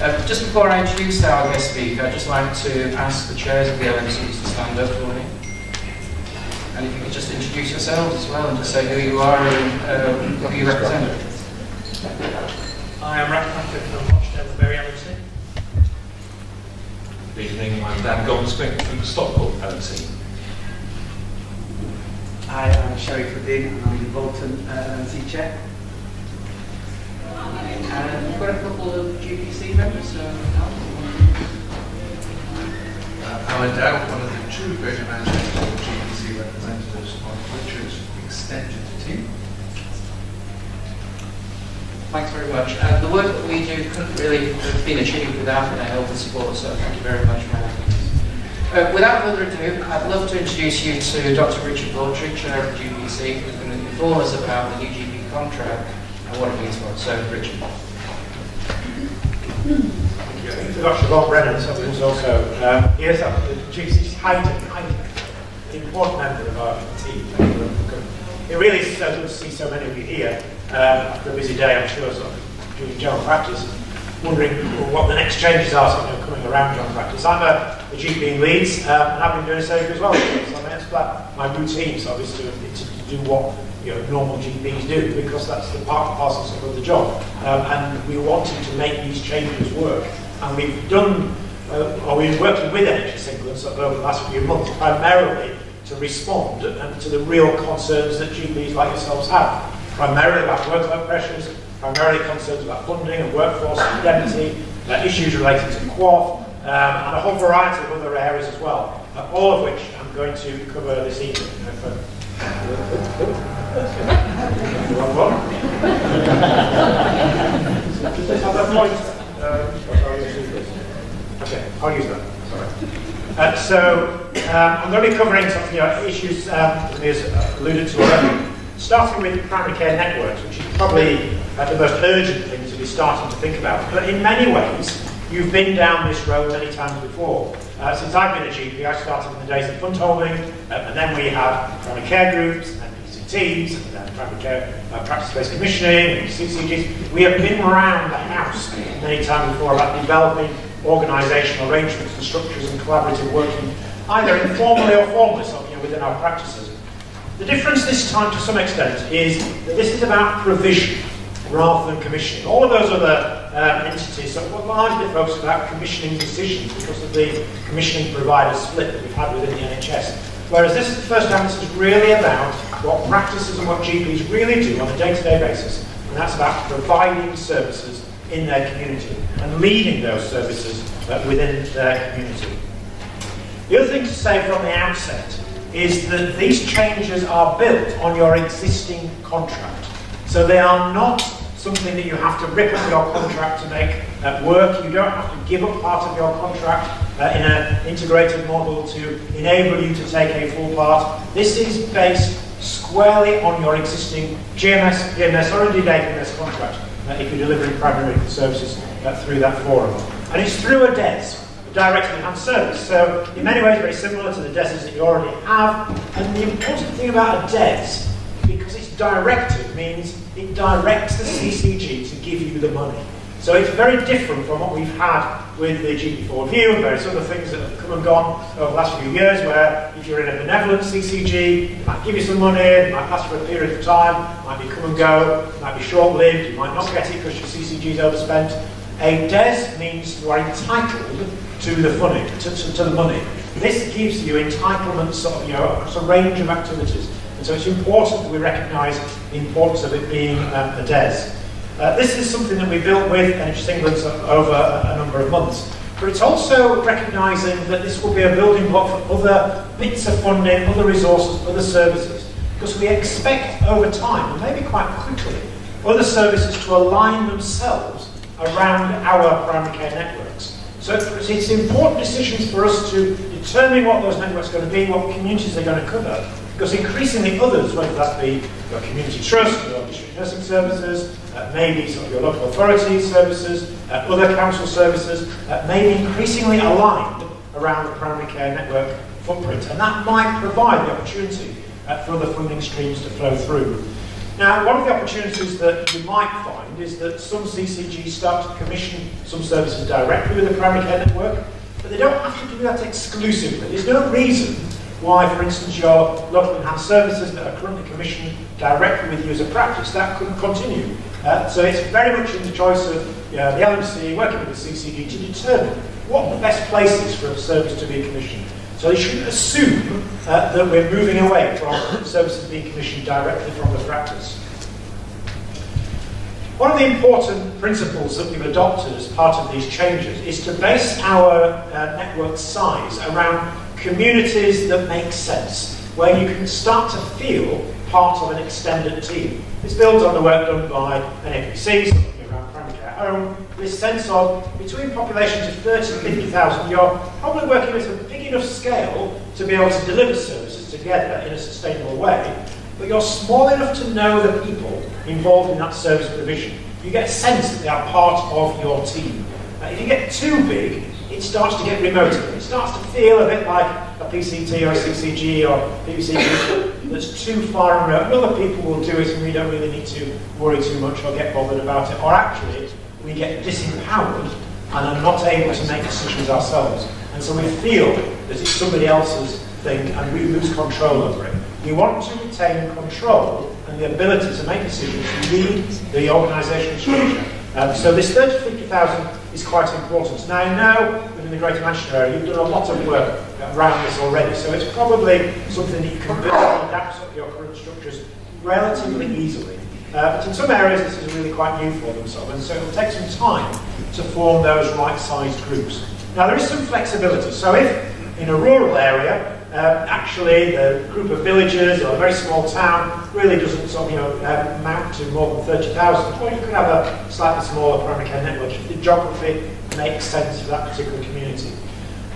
Just before I introduce our guest speaker, I'd just like to ask the chairs of the LMCs to stand up for me. And if you could just introduce yourselves as well and just say who you are and who you represent. I am Rack Patrick from Rochdale Berry LMC. Good evening, I'm Dan Goldsmith from the Stockport LMC. Hi, I'm Sherry Ferdin and I'm the Bolton LMC chair. And we've got a couple of GPC members. Alan Dow, one of the two very managerial GPC representatives on Richard's extended team. Thanks very much. The work that we do couldn't really have been achieved without the help and support, so thank you very much for that. Without further ado, I'd love to introduce you to Dr. Richard Baldry, Chair of the GPC, who's going to inform us about the new GP contract and what it means for us. So, Richard. We've got Siobhan Brennan, who's also here, so the GPC's highly important member of our team. It really is so good to see so many of you here after a busy day, I'm sure, sort of doing general practice, wondering what the next changes are coming around general practice. I'm a GP in Leeds, and I've been doing surgery as well. So that's my routine, so obviously to do what normal GPs do, because that's the part and parcel of the job. And we wanted to make these changes work. And we've done, or we've been working with NHS England over the last few months, primarily to respond to the real concerns that GPs like yourselves have. Primarily about workload pressures, primarily concerns about funding and workforce indemnity, issues related to QOF, and a whole variety of other areas as well, all of which I'm going to cover this evening. Does this have that point? Okay, I'll use that. Sorry. I'm going to be covering some issues that is alluded to already. Starting with primary care networks, which is probably the most urgent thing to be starting to think about. But in many ways, you've been down this road many times before. Since I've been a GP, I started in the days of fund holding, and then we had primary care groups, and then PCTs, and then primary care practice-based commissioning, and CCGs. We have been around the house many times before about developing organisational arrangements and structures and collaborative working, either informally or formally, within our practices. The difference this time, to some extent, is that this is about provision rather than commissioning. All of those other entities are largely focused about commissioning decisions because of the commissioning provider split that we've had within the NHS. Whereas this is the first time this is really about what practices and what GPs really do on a day-to-day basis, and that's about providing services in their community and leading those services within their community. The other thing to say from the outset is that these changes are built on your existing contract. So they are not something that you have to rip up your contract to make work. You don't have to give up part of your contract in an integrated model to enable you to take a full part. This is based squarely on your existing GMS, PMS, or indeed APMS contract if you're delivering primary services through that forum. And it's through a DES, Direct Enhanced Service. So in many ways very similar to the DESs that you already have. And the important thing about a DES, because it's directed, means it directs the CCG to give you the money. So it's very different from what we've had with the GP Forward View and various other things that have come and gone over the last few years, where if you're in a benevolent CCG, it might give you some money, it might last for a period of time, it might be come and go, it might be short-lived, you might not get it because your CCG is overspent. A DES means you are entitled to the funding, to the money. This gives you entitlements of a range of activities. And so it's important that we recognise the importance of it being a DES. This is something that we built with NHS England over a number of months. But it's also recognising that this will be a building block for other bits of funding, other resources, other services. Because we expect over time, and maybe quite quickly, other services to align themselves around our primary care networks. So it's important decisions for us to determine what those networks are going to be, what communities they're going to cover, because increasingly others, whether that be your community trust, your district nursing services, maybe some of your local authority services, other council services, may be increasingly aligned around the primary care network footprint, and that might provide the opportunity for other funding streams to flow through. Now, one of the opportunities that you might find find is that some CCGs start to commission some services directly with the primary care network, but they don't have to do that exclusively. There's no reason why, for instance, your local enhanced services that are currently commissioned directly with you as a practice, that couldn't continue. So it's very much in the choice of the LMC working with the CCG to determine what the best place is for a service to be commissioned. So they shouldn't assume that we're moving away from services being commissioned directly from the practice. One of the important principles that we've adopted as part of these changes is to base our network size around communities that make sense, where you can start to feel part of an extended team. This builds on the work done by NAPCs, looking around primary care home, this sense of between populations of 30 and 50,000, you're probably working at a big enough scale to be able to deliver services together in a sustainable way, but you're small enough to know the people involved in that service provision. You get a sense that they are part of your team. If you get too big, it starts to get remote. It starts to feel a bit like a PCT or a CCG or BBC that's too far and remote. Other people will do it and we don't really need to worry too much or get bothered about it. Or actually, we get disempowered and are not able to make decisions ourselves. And so we feel that it's somebody else's thing and we lose control over it. We want to retain control and the ability to make decisions to lead the organisational structure. So this 30 to 50,000 is quite important. Now I know within the Greater Manchester area you've done a lot of work around this already, so it's probably something that you can build and adapt up your current structures relatively easily. But in some areas this is really quite new for them, and so it will take some time to form those right-sized groups. Now there is some flexibility, so if in a rural area actually the group of villagers or a very small town really doesn't amount to more than 30,000, or you could have a slightly smaller primary care network if the geography makes sense for that particular community.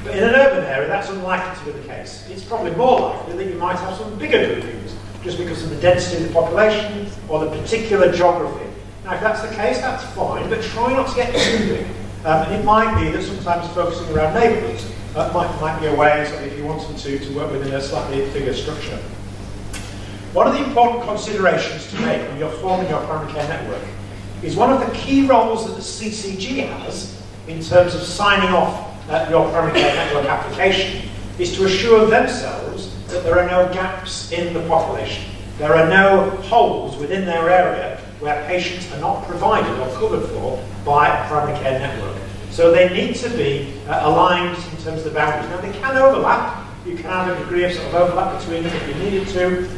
But in an urban area that's unlikely to be the case. It's probably more likely that you might have some bigger groupings just because of the density of the population or the particular geography. Now if that's the case, that's fine, but try not to get too big. And it might be that sometimes focusing around neighbourhoods might be a way if you wanted to work within a slightly bigger structure. One of the important considerations to make when you're forming your primary care network is one of the key roles that the CCG has in terms of signing off your primary care network application is to assure themselves that there are no gaps in the population. There are no holes within their area where patients are not provided or covered for by a primary care network. So they need to be aligned in terms of the boundaries. Now they can overlap. You can have a degree of overlap between them if you needed to.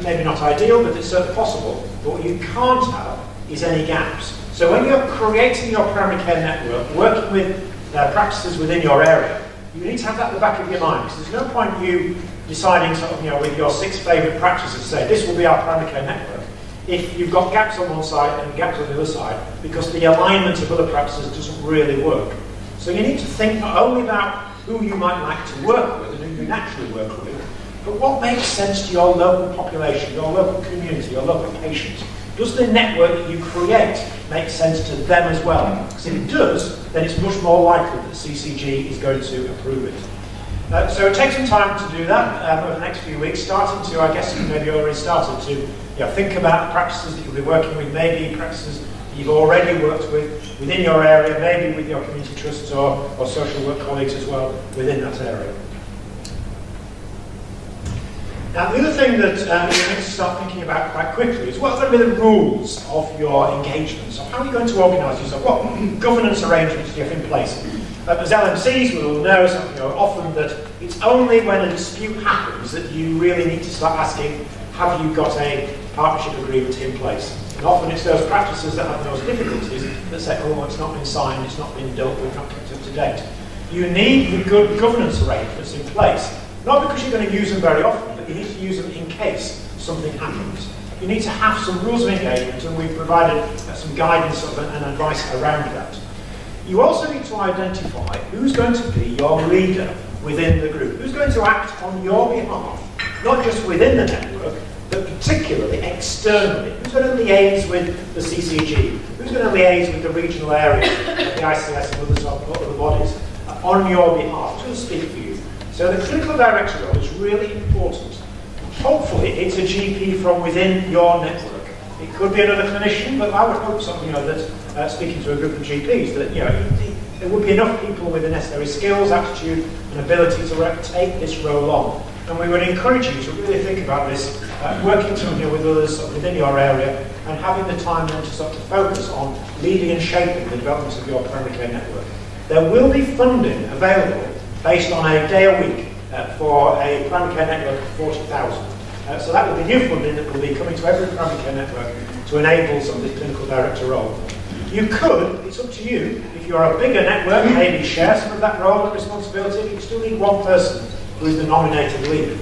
Maybe not ideal, but it's certainly possible. But what you can't have is any gaps. So when you're creating your primary care network, working with practices within your area, you need to have that at the back of your mind. Because there's no point you deciding with your 6 favourite practices, say this will be our primary care network, if you've got gaps on one side and gaps on the other side, because the alignment of other practices doesn't really work. So you need to think not only about who you might like to work with and who you naturally work with, but what makes sense to your local population, your local community, your local patients. Does the network that you create make sense to them as well? Because if it does, then it's much more likely that CCG is going to approve it. So take some time to do that over the next few weeks, starting to, I guess you maybe already started to think about the practices that you'll be working with, maybe practices that you've already worked with within your area, maybe with your community trusts or social work colleagues as well within that area. Now the other thing that you need to start thinking about quite quickly is what are going to be the rules of your engagement. So how are you going to organise yourself? What governance arrangements do you have in place? As LMCs will know, often that it's only when a dispute happens that you really need to start asking, have you got a partnership agreement in place? And often it's those practices that have those difficulties that say, oh, it's not been signed, it's not been dealt with, not kept up to date. You need the good governance arrangements in place, not because you're going to use them very often, but you need to use them in case something happens. You need to have some rules of engagement, and we've provided some guidance and advice around that. You also need to identify who's going to be your leader within the group, who's going to act on your behalf, not just within the network, but particularly externally. Who's going to liaise with the CCG? Who's going to liaise with the regional areas, the ICS and other bodies on your behalf? Who's going to speak for you? So the clinical director role is really important. Hopefully it's a GP from within your network It could be another clinician, but I would hope something, that speaking to a group of GPs, that there would be enough people with the necessary skills, attitude, and ability to take this role on. And we would encourage you to really think about this, working with others within your area, and having the time then to focus on leading and shaping the development of your primary care network. There will be funding available based on a day a week for a primary care network of 40,000. So that will be new funding that will be coming to every primary care network to enable some of this clinical director role. You could, it's up to you, if you're a bigger network, maybe share some of that role and responsibility. You still need one person who is the nominated leader.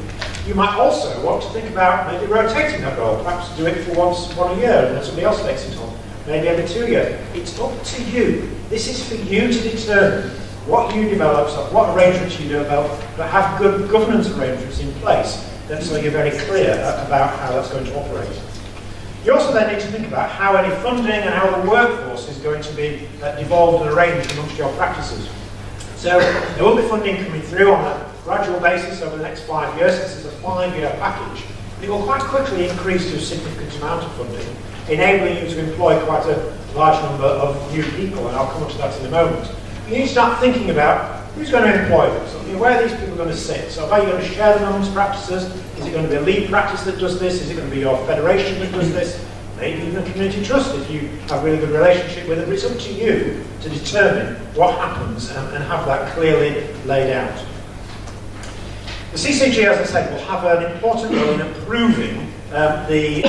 You might also want to think about maybe rotating that role, perhaps do it for one a year and then somebody else takes it on, maybe every 2 years. It's up to you. This is for you to determine what you develop, so what arrangements you develop, but have good governance arrangements in place, so you're very clear about how that's going to operate. You also then need to think about how any funding and how the workforce is going to be devolved and arranged amongst your practices. So there will be funding coming through on a gradual basis over the next 5 years. This is a 5-year package. It will quite quickly increase to a significant amount of funding, enabling you to employ quite a large number of new people, and I'll come on to that in a moment. You need to start thinking about who's going to employ them, so where are these people going to sit? So are you going to share them amongst practices? Is it going to be a lead practice that does this? Is it going to be your federation that does this? Maybe even a community trust if you have a really good relationship with them. It's up to you to determine what happens and have that clearly laid out. The CCG, as I said, will have an important role in approving the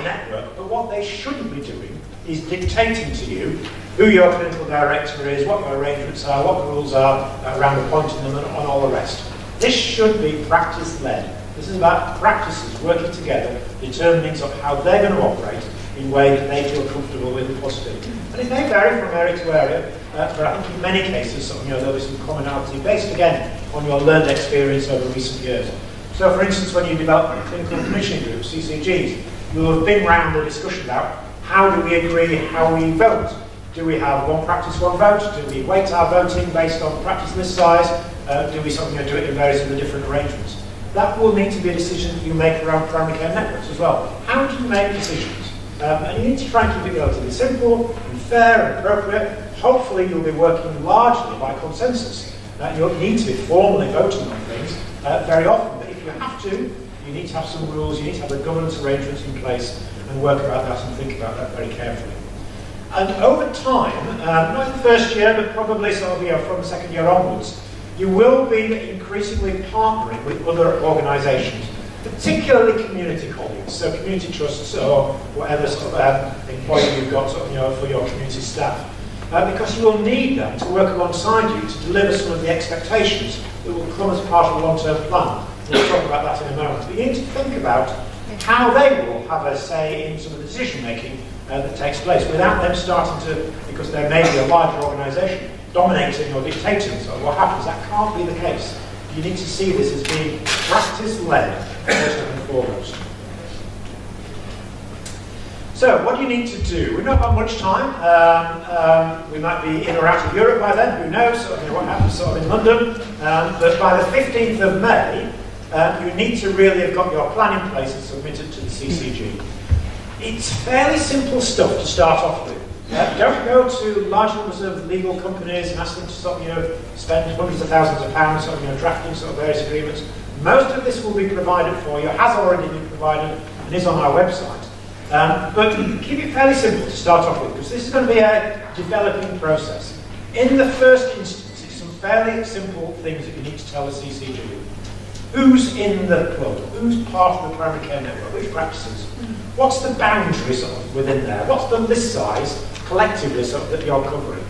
network, but what they shouldn't be doing is dictating to you who your clinical director is, what your arrangements are, what the rules are around appointing them, and all the rest. This should be practice-led. This is about practices working together, determining how they're going to operate in ways that they feel comfortable with and possibility. And it may vary from area to area, but I think in many cases there'll be some commonality based again on your learned experience over recent years. So for instance, when you develop clinical commissioning groups, CCGs, you will have been round the discussion about how do we agree how we vote. Do we have one practice, one vote? Do we weight our voting based on practice list size? Do we do it in various other different arrangements? That will need to be a decision that you make around primary care networks as well. How do you make decisions? And you need to try and keep it relatively simple and fair and appropriate. Hopefully you'll be working largely by consensus. You'll need to be formally voting on things very often, but if you have to, you need to have some rules, you need to have the governance arrangements in place and work about that and think about that very carefully. And over time, not in the first year, but probably from the second year onwards, you will be increasingly partnering with other organisations, particularly community colleagues, so community trusts or whatever employee you've got for your community staff. Because you will need them to work alongside you to deliver some of the expectations that will come as part of a long-term plan. We'll talk about that in a moment. But you need to think about how they will have a say in some of the decision-making that takes place without them starting to, because there may be a larger organisation, dominating or dictating what happens. That can't be the case. You need to see this as being practice-led first and foremost. So, what do you need to do? We've not got much time. We might be in or out of Europe by then, who knows, what happens in London. But by the 15th of May, you need to really have got your plan in place and submit it to the CCG. It's fairly simple stuff to start off with. Don't go to large numbers of legal companies and ask them to spend hundreds of thousands of pounds drafting various agreements. Most of this will be provided for you, has already been provided, and is on our website. But keep it fairly simple to start off with, because this is going to be a developing process. In the first instance, it's some fairly simple things that you need to tell the CCG. Who's in the club? Who's part of the primary care network? Which practices? What's the boundary within there? What's the list size collectively that you're covering?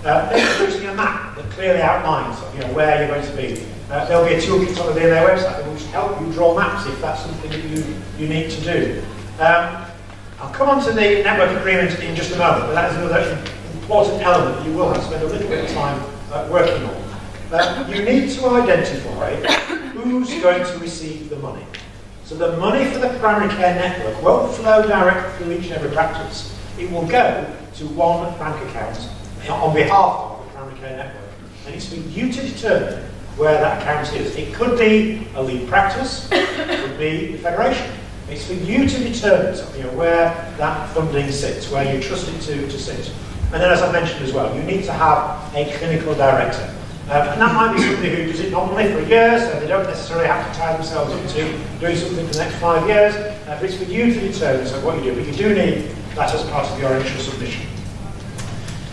Maybe producing a map that clearly outlines where you're going to be. There'll be a toolkit on their website that will help you draw maps if that's something that you need to do. I'll come on to the network agreement in just a moment, but that is another important element that you will have to spend a little bit of time working on. You need to identify who's going to receive the money. So the money for the primary care network won't flow directly through each and every practice. It will go to one bank account on behalf of the primary care network. And it's for you to determine where that account is. It could be a lead practice, it could be the federation, It's for you to determine where that funding sits, where you trust it to sit. And then, as I mentioned as well, you need to have a clinical director. And that might be somebody who does it nominally for a year, so they don't necessarily have to tie themselves into doing something for the next 5 years. But it's for you to determine what you do. But you do need that as part of your initial submission.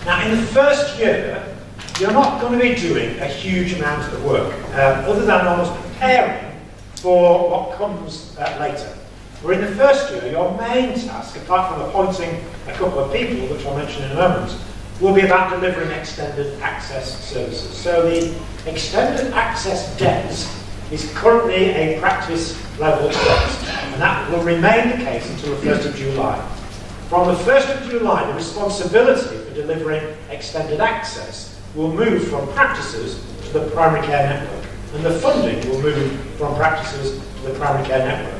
Now, in the first year, you're not going to be doing a huge amount of work, other than almost preparing for what comes later. Where in the first year, your main task, apart from appointing a couple of people, which I'll mention in a moment, will be about delivering extended access services. So the extended access DES is currently a practice level DES, and that will remain the case until the 1st of July. From the 1st of July, the responsibility for delivering extended access will move from practices to the primary care network, and the funding will move from practices to the primary care network.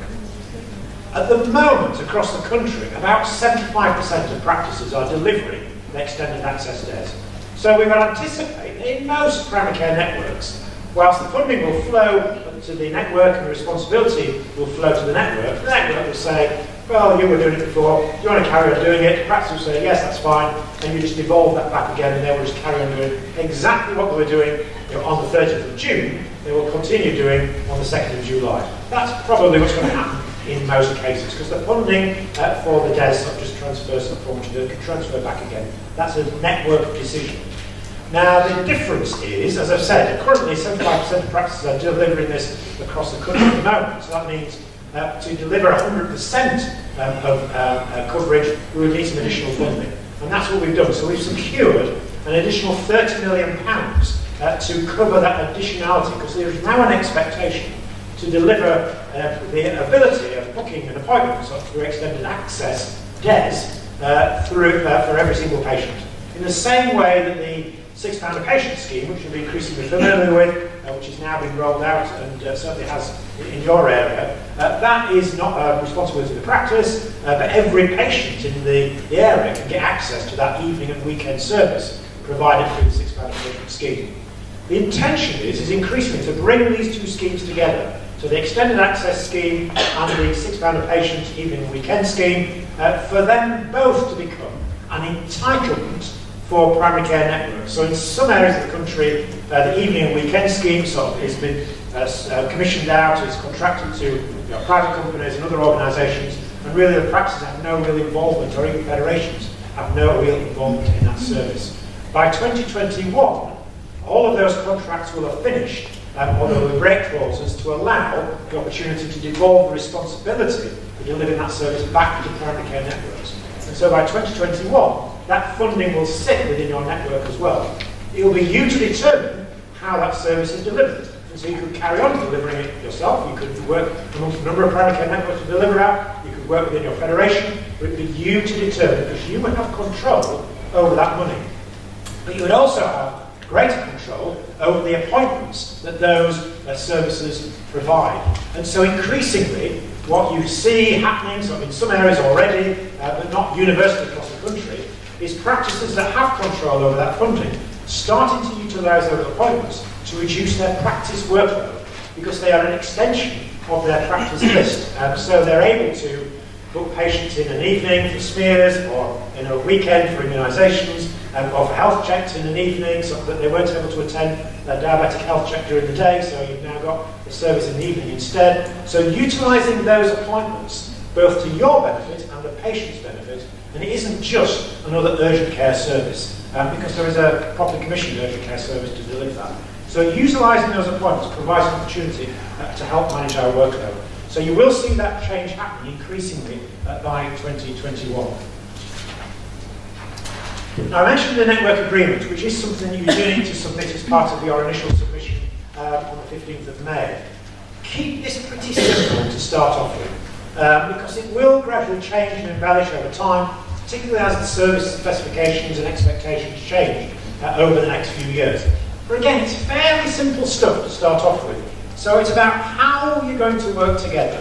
At the moment, across the country, about 75% of practices are delivering the extended access DES. So we would anticipate that in most primary care networks, whilst the funding will flow to the network and the responsibility will flow to the network will say, well, you were doing it before, do you want to carry on doing it? The practice will say, yes, that's fine, and you just devolve that back again, and they will just carry on doing exactly what they were doing on the 30th of June, they will continue doing on the 2nd of July. That's probably what's going to happen in most cases, because the funding for the DES not just transfers from to can transfer back again. That's a network decision. Now, the difference is, as I've said, currently 75% of practices are delivering this across the country at the moment. So that means to deliver 100% of coverage, we would need some additional funding. And that's what we've done. So we've secured an additional £30 million to cover that additionality, because there is now an expectation to deliver the ability of booking an appointment through extended access DES for every single patient. In the same way that the £6 a patient scheme, which you'll be increasingly familiar with, which has now been rolled out and certainly has in your area, that is not a responsibility of the practice, but every patient in the area can get access to that evening and weekend service provided through the £6 a patient scheme. The intention is increasingly to bring these two schemes together. So the extended access scheme and the £6 a patient evening and weekend scheme, for them both to become an entitlement for primary care networks. So in some areas of the country, the evening and weekend scheme has been commissioned out, it's contracted to private companies and other organisations, and really the practices have no real involvement, or even federations have no real involvement in that service. By 2021, all of those contracts will have finished, or there will be break clauses to allow the opportunity to devolve the responsibility for delivering that service back to primary care networks. And so by 2021, that funding will sit within your network as well. It will be you to determine how that service is delivered. And so you could carry on delivering it yourself, you could work amongst a number of primary care networks to deliver out, you could work within your federation, but it would be you to determine, because you would have control over that money. But you would also have greater control over the appointments that those services provide. And so increasingly, what you see happening in some areas already, but not universally across the country, is practices that have control over that funding starting to utilise those appointments to reduce their practice workload, because they are an extension of their practice list. So they're able to book patients in an evening for smears, or in a weekend for immunisations, or for health checks in an evening, so that they weren't able to attend their diabetic health check during the day, so you've now got the service in the evening instead. So utilising those appointments, both to your benefit and the patient's benefit, and it isn't just another urgent care service, because there is a properly commissioned urgent care service to deliver that. So utilising those appointments provides an opportunity to help manage our workload. So you will see that change happening increasingly by 2021. Now, I mentioned the network agreement, which is something you do need to submit as part of your initial submission on the 15th of May. Keep this pretty simple to start off with, because it will gradually change and embellish over time, particularly as the service specifications and expectations change over the next few years. But again, it's fairly simple stuff to start off with. So it's about how you're going to work together,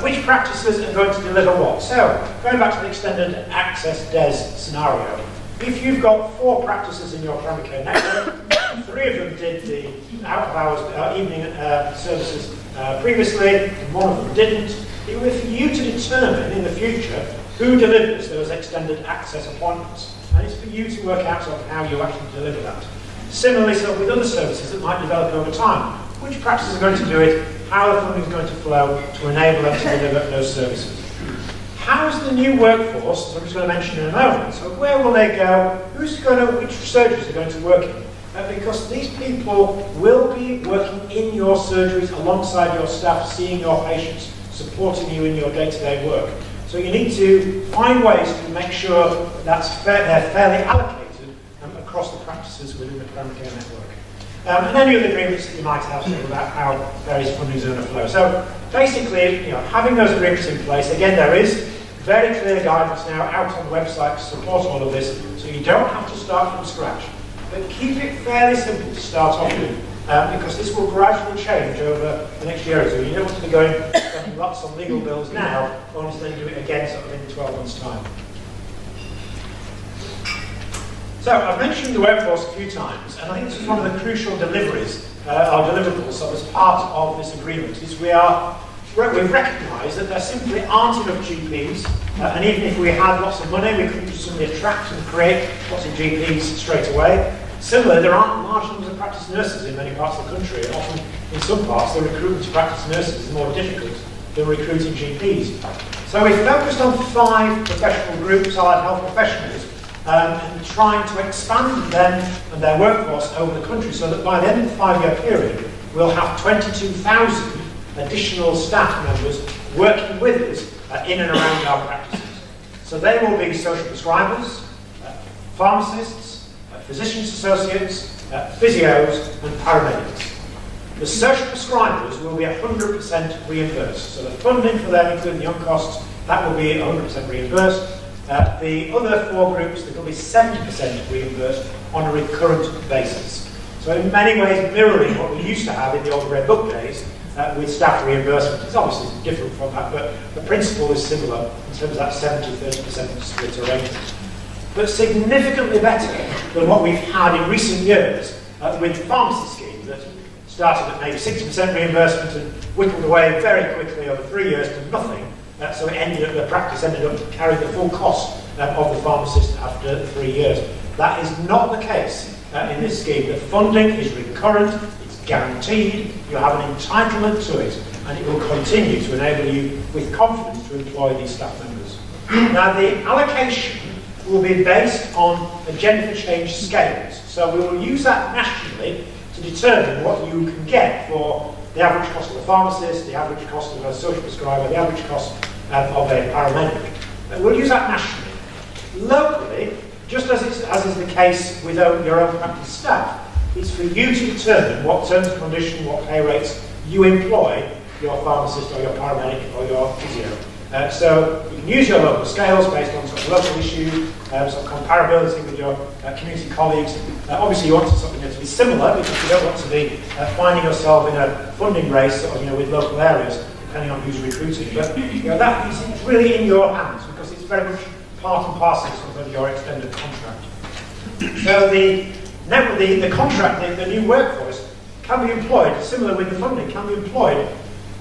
which practices are going to deliver what. So, going back to the extended access DES scenario, if you've got 4 practices in your primary care network, 3 of them did the out-of-hours evening services previously, and 1 of them didn't, It will be for you to determine in the future who delivers those extended access appointments. And it's for you to work out sort of how you actually deliver that. Similarly, so with other services that might develop over time, which practices are going to do it, how the funding is going to flow to enable them to deliver those services. How's the new workforce, as I'm just going to mention in a moment, so where will they go, which surgeries are going to work in? Because these people will be working in your surgeries alongside your staff, seeing your patients, supporting you in your day-to-day work. So you need to find ways to make sure that they're fairly allocated across the practices within the primary care network. And any other agreements that you might have about how various funding is going to flow. So basically, having those agreements in place, again, there is very clear guidance now out on the website to support all of this, so you don't have to start from scratch. But keep it fairly simple to start off with, because this will gradually change over the next year or two. You don't want to be spending lots on legal bills now, only to then do it again sort of in 12 months' time. So I've mentioned the workforce a few times, and I think this is one of the crucial deliveries, our deliverables, so as part of this agreement, is we've recognised that there simply aren't enough GPs, and even if we had lots of money, we couldn't just suddenly attract and create lots of GPs straight away. Similarly, there aren't large numbers of practice nurses in many parts of the country, and often in some parts the recruitment to practice nurses is more difficult than recruiting GPs. So we focused on 5 professional groups, allied health professionals, and trying to expand them and their workforce over the country so that by the end of the 5-year period we'll have 22,000 additional staff members working with us in and around our practices. So they will be social prescribers, pharmacists, physicians associates, physios and paramedics. The social prescribers will be 100% reimbursed. So the funding for them, including the on-costs, that will be 100% reimbursed. The other 4 groups, that will be 70% reimbursed on a recurrent basis. So in many ways mirroring what we used to have in the old Red Book days with staff reimbursement. It's obviously different from that, but the principle is similar in terms of that 70-30% split arrangement. But significantly better than what we've had in recent years with the pharmacy scheme that started at maybe 60% reimbursement and whittled away very quickly over 3 years to nothing. So the practice ended up carrying the full cost of the pharmacist after 3 years. That is not the case in this scheme. The funding is recurrent, it's guaranteed, you have an entitlement to it, and it will continue to enable you with confidence to employ these staff members. Now the allocation will be based on agenda for change scales. So we will use that nationally to determine what you can get for the average cost of a pharmacist, the average cost of a social prescriber, the average cost of a paramedic. We'll use that nationally. Locally, just as is the case with your own practice staff, it's for you to determine what terms and conditions, what pay rates you employ your pharmacist or your paramedic or your physio. So you can use your local scales based on sort of local issues, sort of comparability with your community colleagues. Obviously you want something to be similar because you don't want to be finding yourself in a funding race sort of, with local areas, depending on who's recruiting. But that is really in your hands because it's very much part and parcel of your extended contract. So the contract, the new workforce, can be employed, similar with the funding, can be employed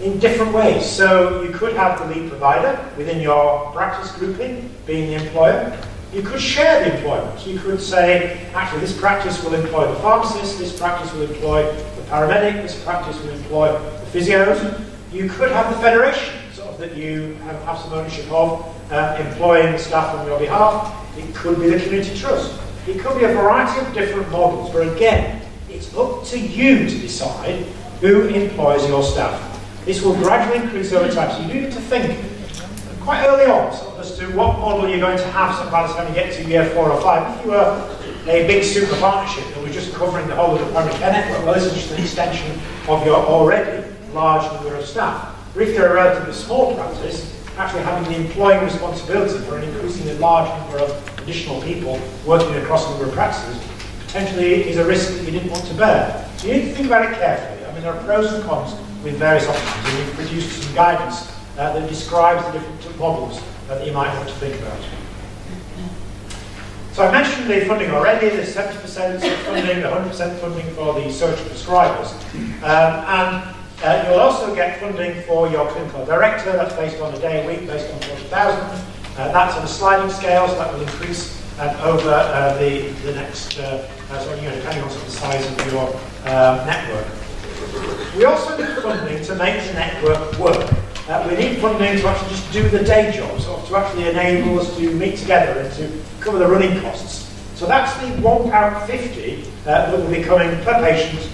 in different ways. So you could have the lead provider within your practice grouping being the employer. You could share the employment. You could say, actually, this practice will employ the pharmacist, this practice will employ the paramedic, this practice will employ the physios. You could have the federation, sort of, that you have some ownership of, employing the staff on your behalf. It could be the community trust. It could be a variety of different models, but again, it's up to you to decide who employs your staff. This will gradually increase over time, so you do need to think quite early on as to what model you're going to have by the time you get to year 4 or 5. If you were a big super partnership that was just covering the whole of the primary care network, well, this is just an extension of your already large number of staff. But if you're a relatively small practice, actually having the employing responsibility for an increasingly large number of additional people working across a number of practices potentially is a risk that you didn't want to bear. So you need to think about it carefully. I mean, there are pros and cons with various options, and we've produced some guidance that describes the different models that you might want to think about. So I mentioned the funding already. There's 70% funding, 100% funding for the social prescribers. And You'll also get funding for your clinical director. That's based on a day a week, based on 40,000. That's on a sliding scale, so that will increase over the next, depending on sort of the size of your network. We also need funding to make the network work. We need funding to actually just do the day jobs, or to actually enable us to meet together and to cover the running costs. So that's the £1.50 that will be coming per patient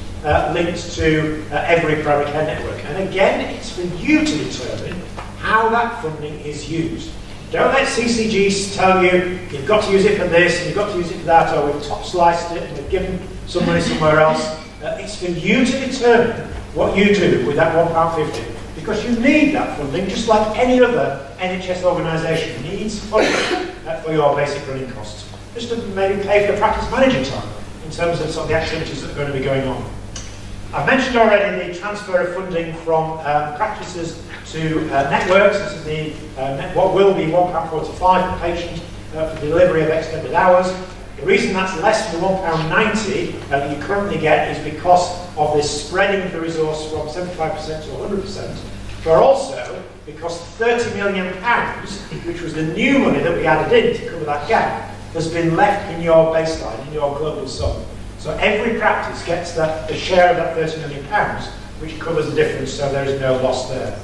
linked to every primary care network. And again, it's for you to determine how that funding is used. Don't let CCGs tell you, you've got to use it for this, and you've got to use it for that, or we've top sliced it and we've given some money somewhere else. It's for you to determine what you do with that £1.50, because you need that funding, just like any other NHS organisation needs funding for your basic running costs. Just to maybe pay for the practice managing time in terms of some of the activities that are going to be going on. I've mentioned already the transfer of funding from practices to networks. This is the what will be £1.45 per patient for delivery of extended hours. The reason that's less than the £1.90 that you currently get is because of this spreading of the resource from 75% to 100%, but also because £30 million, which was the new money that we added in to cover that gap, has been left in your baseline, in your global sum. So every practice gets the share of that £30 million, which covers the difference, so there is no loss there.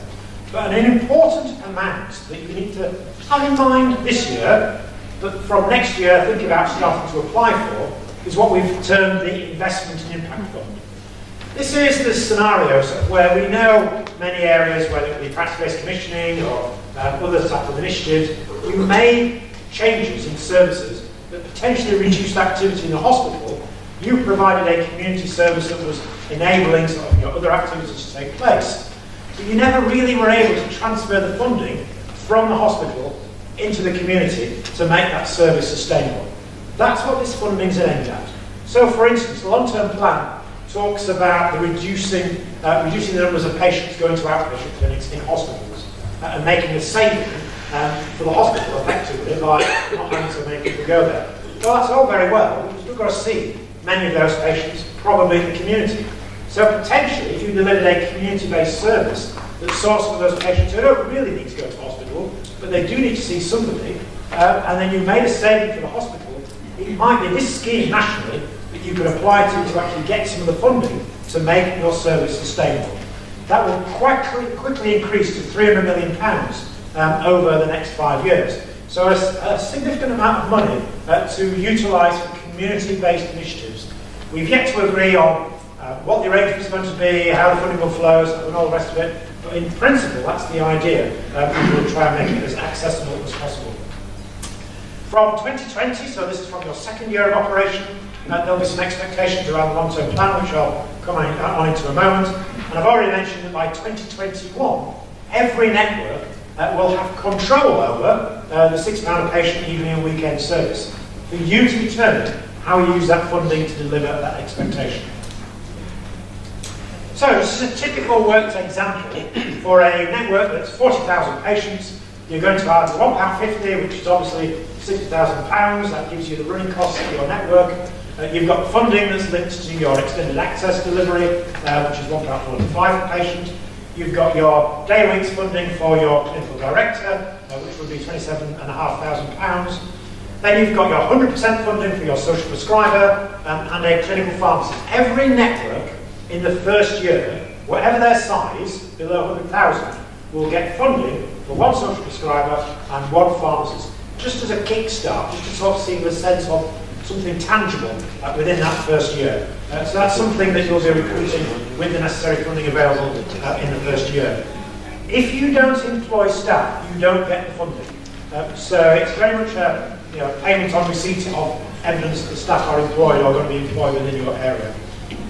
But an important amount that you need to have in mind this year, but from next year think about starting to apply for, is what we've termed the Investment and Impact Fund. This is the scenarios where we know many areas, whether it be practice-based commissioning or other type of initiatives, we made changes in services that potentially reduced activity in the hospital. You provided a community service that was enabling sort of, other activities to take place. But you never really were able to transfer the funding from the hospital into the community to make that service sustainable. That's what this funding is aimed at. So, for instance, the long-term plan talks about reducing the numbers of patients going to outpatient clinics in hospitals and making a saving for the hospital effectively by not having so many people go there. Well, that's all very well, but you've still got to see many of those patients probably in the community. So potentially, if you delivered a community-based service that saw some of those patients who don't really need to go to hospital, but they do need to see somebody, and then you made a saving for the hospital, it might be this scheme nationally that you could apply to actually get some of the funding to make your service sustainable. That will quite quickly increase to £300 million over the next 5 years. So a significant amount of money to utilise for community-based initiatives. We've yet to agree on what the arrangement is going to be, how the funding will flow, and all the rest of it. But in principle, that's the idea. We will try and make it as accessible as possible. From 2020, so this is from your second year of operation, there'll be some expectations around the long-term plan, which I'll come on into a moment. And I've already mentioned that by 2021, every network will have control over the £6 a patient evening and weekend service for you to determine how you use that funding to deliver that expectation. So this is a typical worked example for a network that's 40,000 patients. You're going to add £1.50, which is obviously £60,000. That gives you the running costs of your network. You've got the funding that's linked to your extended access delivery, which is £1.45 per patient. You've got your day weeks funding for your clinical director, which would be £27,500. Then you've got your 100% funding for your social prescriber and a clinical pharmacist. Every network in the first year, whatever their size, below 100,000, will get funding for one social prescriber and one pharmacist, just as a kickstart, just to sort of see the sense of something tangible within that first year. So that's something that you'll be recruiting with the necessary funding available in the first year. If you don't employ staff, you don't get the funding. So it's very much a payment on receipt of evidence that staff are employed or going to be employed within your area.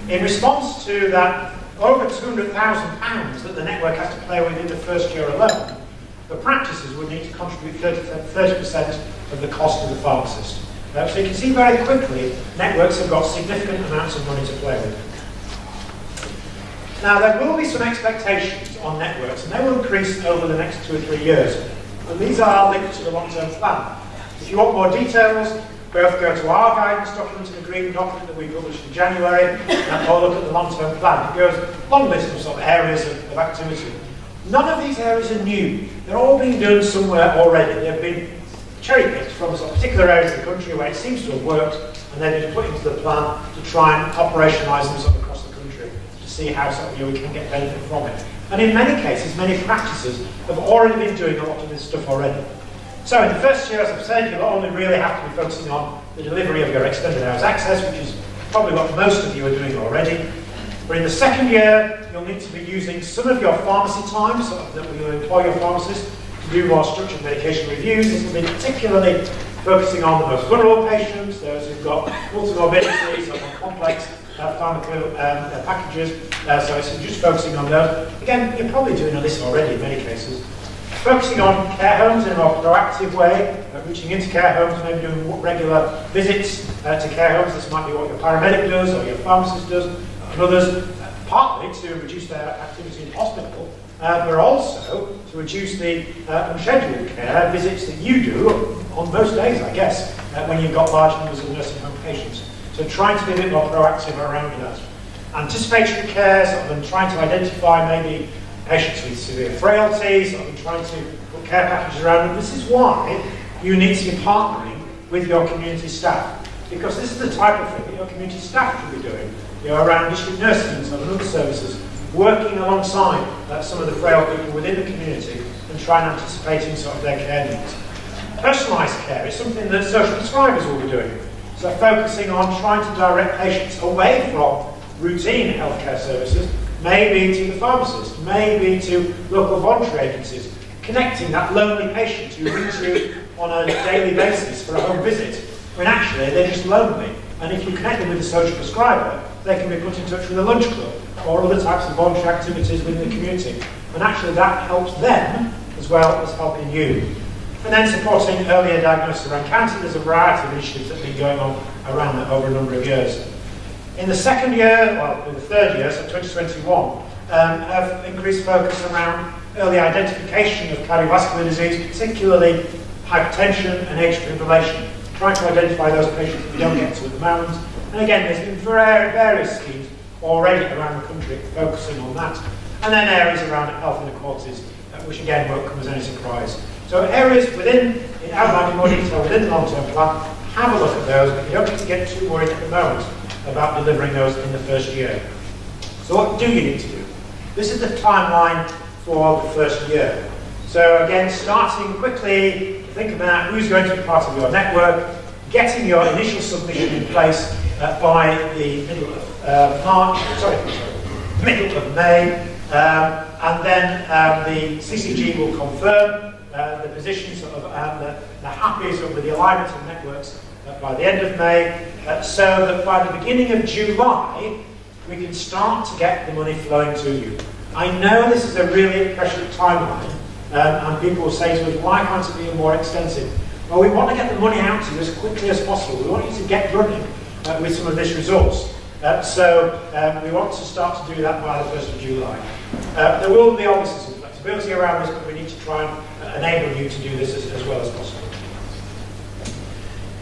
In response to that over £200,000 that the network has to play with in the first year alone, the practices would need to contribute 30% of the cost of the pharmacist. So you can see very quickly, networks have got significant amounts of money to play with. Now, there will be some expectations on networks, and they will increase over the next 2 or 3 years. And these are linked to the long-term plan. If you want more details, both go to our guidance document and agreement document that we published in January, or look at the long-term plan. It goes a long list of sort of areas of activity. None of these areas are new. They're all being done somewhere already. They've been cherry-picked from sort of particular areas of the country where it seems to have worked, and they've been put into the plan to try and operationalise them sort of across the country to see how sort of, we can get benefit from it. And in many cases, many practices have already been doing a lot of this stuff already. So in the first year, as I've said, you'll only really have to be focusing on the delivery of your extended hours access, which is probably what most of you are doing already. But in the second year, you'll need to be using some of your pharmacy time, so that you'll employ your pharmacist to do more structured medication reviews. This will be particularly focusing on the most vulnerable patients, those who've got multimorbidities or more complex pharmaceutical packages. So it's just focusing on those. Again, you're probably doing this already in many cases. Focusing on care homes in a more proactive way, reaching into care homes, maybe doing regular visits to care homes. This might be what your paramedic does or your pharmacist does, and others, partly to reduce their activity in hospital, but also to reduce the unscheduled care visits that you do on most days, I guess, when you've got large numbers of nursing home patients. So trying to be a bit more proactive around that. Anticipatory care, sort of trying to identify maybe patients with severe frailties, or trying to put care packages around them. This is why you need to be partnering with your community staff, because this is the type of thing that your community staff should be doing. You're around district nursing and other services, working alongside some of the frail people within the community and trying to anticipating sort of their care needs. Personalised care is something that social prescribers will be doing. So focusing on trying to direct patients away from routine healthcare services, maybe to the pharmacist, maybe to local voluntary agencies, connecting that lonely patient who reaches you on a daily basis for a home visit, when actually they're just lonely. And if you connect them with a social prescriber, they can be put in touch with a lunch club or other types of voluntary activities within the community. And actually that helps them as well as helping you. And then supporting earlier diagnosis around cancer. There's a variety of initiatives that have been going on around that over a number of years. In the second year, well, in the third year, so 2021, have increased focus around early identification of cardiovascular disease, particularly hypertension and atrial fibrillation, trying to identify those patients that we don't get to at the moment. And again, there's been various schemes already around the country focusing on that. And then areas around health inequalities, which again won't come as any surprise. So areas within, outlined in more detail within the long-term plan, have a look at those, but you don't need to get too worried at the moment about delivering those in the first year. So what do you need to do? This is the timeline for the first year. So again, starting quickly to think about who's going to be part of your network, getting your initial submission in place by the middle of May, and then the CCG will confirm the positions of the happies with the alignment of networks by the end of May, so that by the beginning of July, we can start to get the money flowing to you. I know this is a really pressured timeline, and people will say to us, why can't it be more extensive? Well, we want to get the money out to you as quickly as possible. We want you to get running with some of this resource. So we want to start to do that by the 1st of July. There will be obviously some flexibility around this, but we need to try and enable you to do this as well as possible.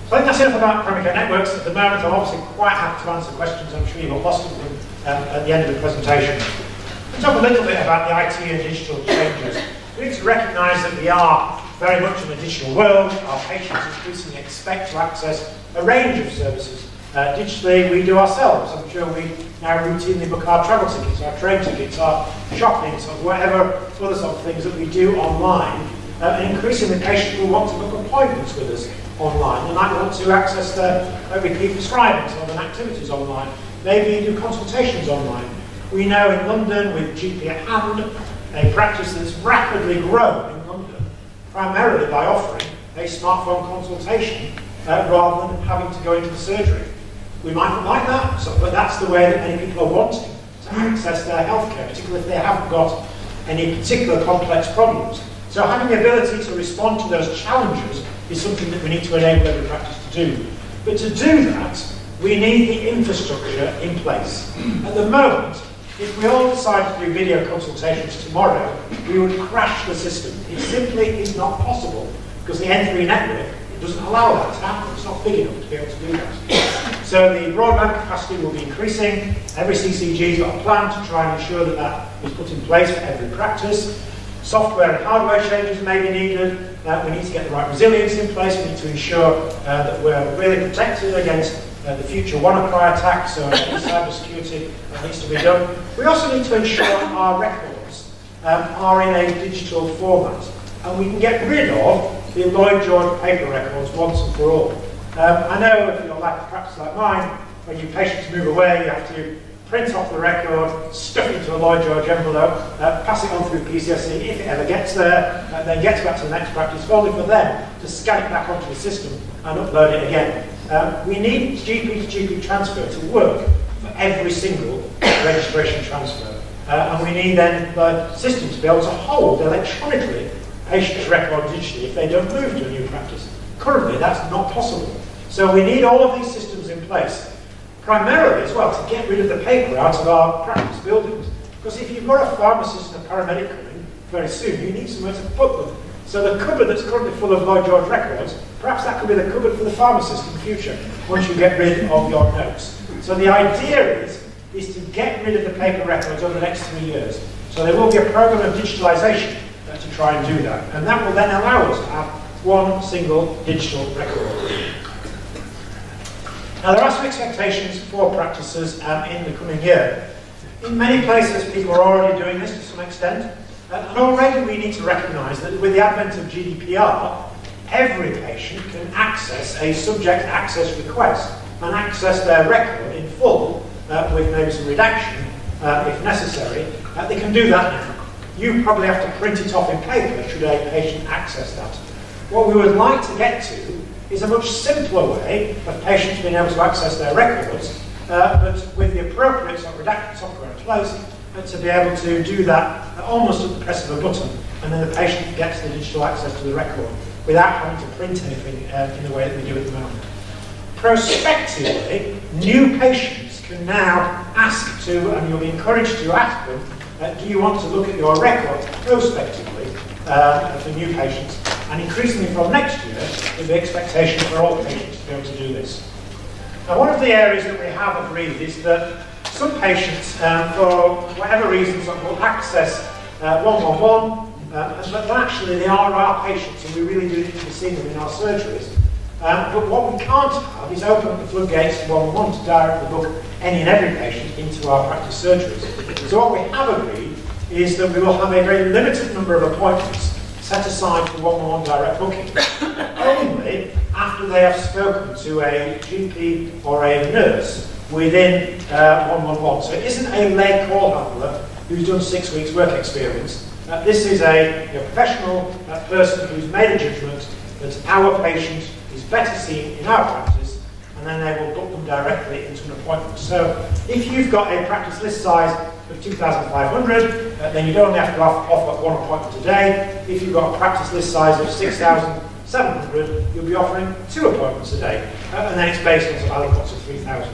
So I think that's enough about primary care networks. At the moment, I'm obviously quite happy to answer questions. I'm sure you've got lots of them at the end of the presentation. We'll talk a little bit about the IT and digital changes. We need to recognise that we are very much in a digital world. Our patients increasingly expect to access a range of services digitally. We do ourselves. I'm sure we now routinely book our travel tickets, our train tickets, our shopping, so whatever other sort of things that we do online. And increasingly patients will want to book appointments with us online. They might want to access their repeat prescribings or their activities online. Maybe do consultations online. We know in London, with GP at Hand, a practice that's rapidly grown in London, primarily by offering a smartphone consultation rather than having to go into the surgery. We might not like that, but that's the way that many people are wanting to access their healthcare, particularly if they haven't got any particular complex problems. So having the ability to respond to those challenges is something that we need to enable every practice to do. But to do that, we need the infrastructure in place. At the moment, if we all decided to do video consultations tomorrow, we would crash the system. It simply is not possible because the N3 network doesn't allow that to happen. It's not big enough to be able to do that. So the broadband capacity will be increasing. Every CCG's got a plan to try and ensure that that is put in place for every practice. Software and hardware changes may be needed. We need to get the right resilience in place. We need to ensure that we're really protected against the future WannaCry attack, so any cyber security that needs to be done. We also need to ensure our records are in a digital format, and we can get rid of the Lloyd George paper records once and for all. I know if you're like a practice like mine, when your patients move away, you have to print off the record, stuff it into a Lloyd George envelope, pass it on through PCSE if it ever gets there, and then gets back to the next practice, only for them to scan it back onto the system and upload it again. We need GP to GP transfer to work for every single registration transfer. And we need then the system to be able to hold electronically patients' records digitally if they don't move to a new practice. Currently, that's not possible. So we need all of these systems in place, primarily as well to get rid of the paper out of our practice buildings. Because if you've got a pharmacist and a paramedic coming very soon, you need somewhere to put them. So the cupboard that's currently full of Lloyd George records, perhaps that could be the cupboard for the pharmacist in the future, once you get rid of your notes. So the idea is to get rid of the paper records over the next 3 years. So there will be a program of digitalisation to try and do that. And that will then allow us to have one single digital record. Now there are some expectations for practices in the coming year. In many places people are already doing this to some extent. And already we need to recognise that with the advent of GDPR, every patient can access a subject access request and access their record in full with maybe some redaction if necessary. They can do that now. You probably have to print it off in paper should a patient access that. What we would like to get to is a much simpler way of patients being able to access their records, but with the appropriate sort of redacted software in place, to be able to do that almost at the press of a button, and then the patient gets the digital access to the record without having to print anything in the way that we do at the moment. Prospectively, new patients can now ask to, and you'll be encouraged to ask them, do you want to look at your record prospectively for new patients? And increasingly from next year, there's the expectation for all patients to be able to do this. Now, one of the areas that we have agreed is that some patients, for whatever reasons, will access 111, but actually they are our patients and we really do need to be seeing them in our surgeries. But what we can't have is open up the floodgates to 111 to directly book any and every patient into our practice surgeries. So what we have agreed is that we will have a very limited number of appointments set aside for 111 direct booking, only after they have spoken to a GP or a nurse within 111. So it isn't a lay call handler who's done 6 weeks work experience. This is a professional person who's made a judgment that our patient is better seen in our practice, and then they will book them directly into an appointment. So if you've got a practice list size of 2,500, then you don't only have to offer one appointment a day. If you've got a practice list size of 6,700, you'll be offering 2 appointments a day, and then it's based on some aliquots of 3,000.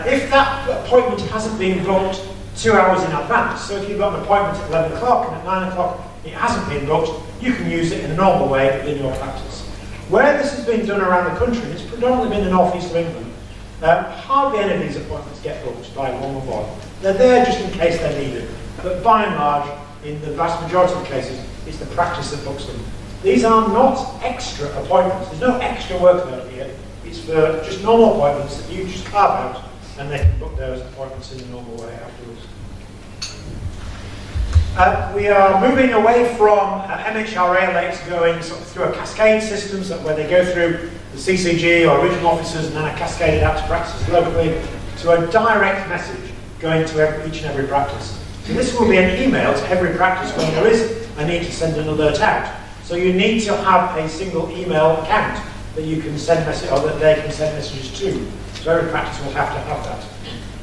If that appointment hasn't been booked 2 hours in advance, so if you've got an appointment at 11 o'clock and at 9 o'clock it hasn't been booked, you can use it in a normal way within your practice. Where this has been done around the country, it's predominantly been the North East of England, hardly any of these appointments get booked by 111. They're there just in case they're needed, but by and large, in the vast majority of cases, it's the practice that books them. These are not extra appointments, there's no extra workload here, it's for just normal appointments that you just carve out, and they can book those appointments in the normal way afterwards. We are moving away from MHRA alerts going sort of through a cascade system, so where they go through the CCG or regional offices and then are cascaded out to practices locally, to a direct message going to each and every practice. So this will be an email to every practice when there is a need to send an alert out. So you need to have a single email account that you can send messages, or that they can send messages to. So every practice will have to have that.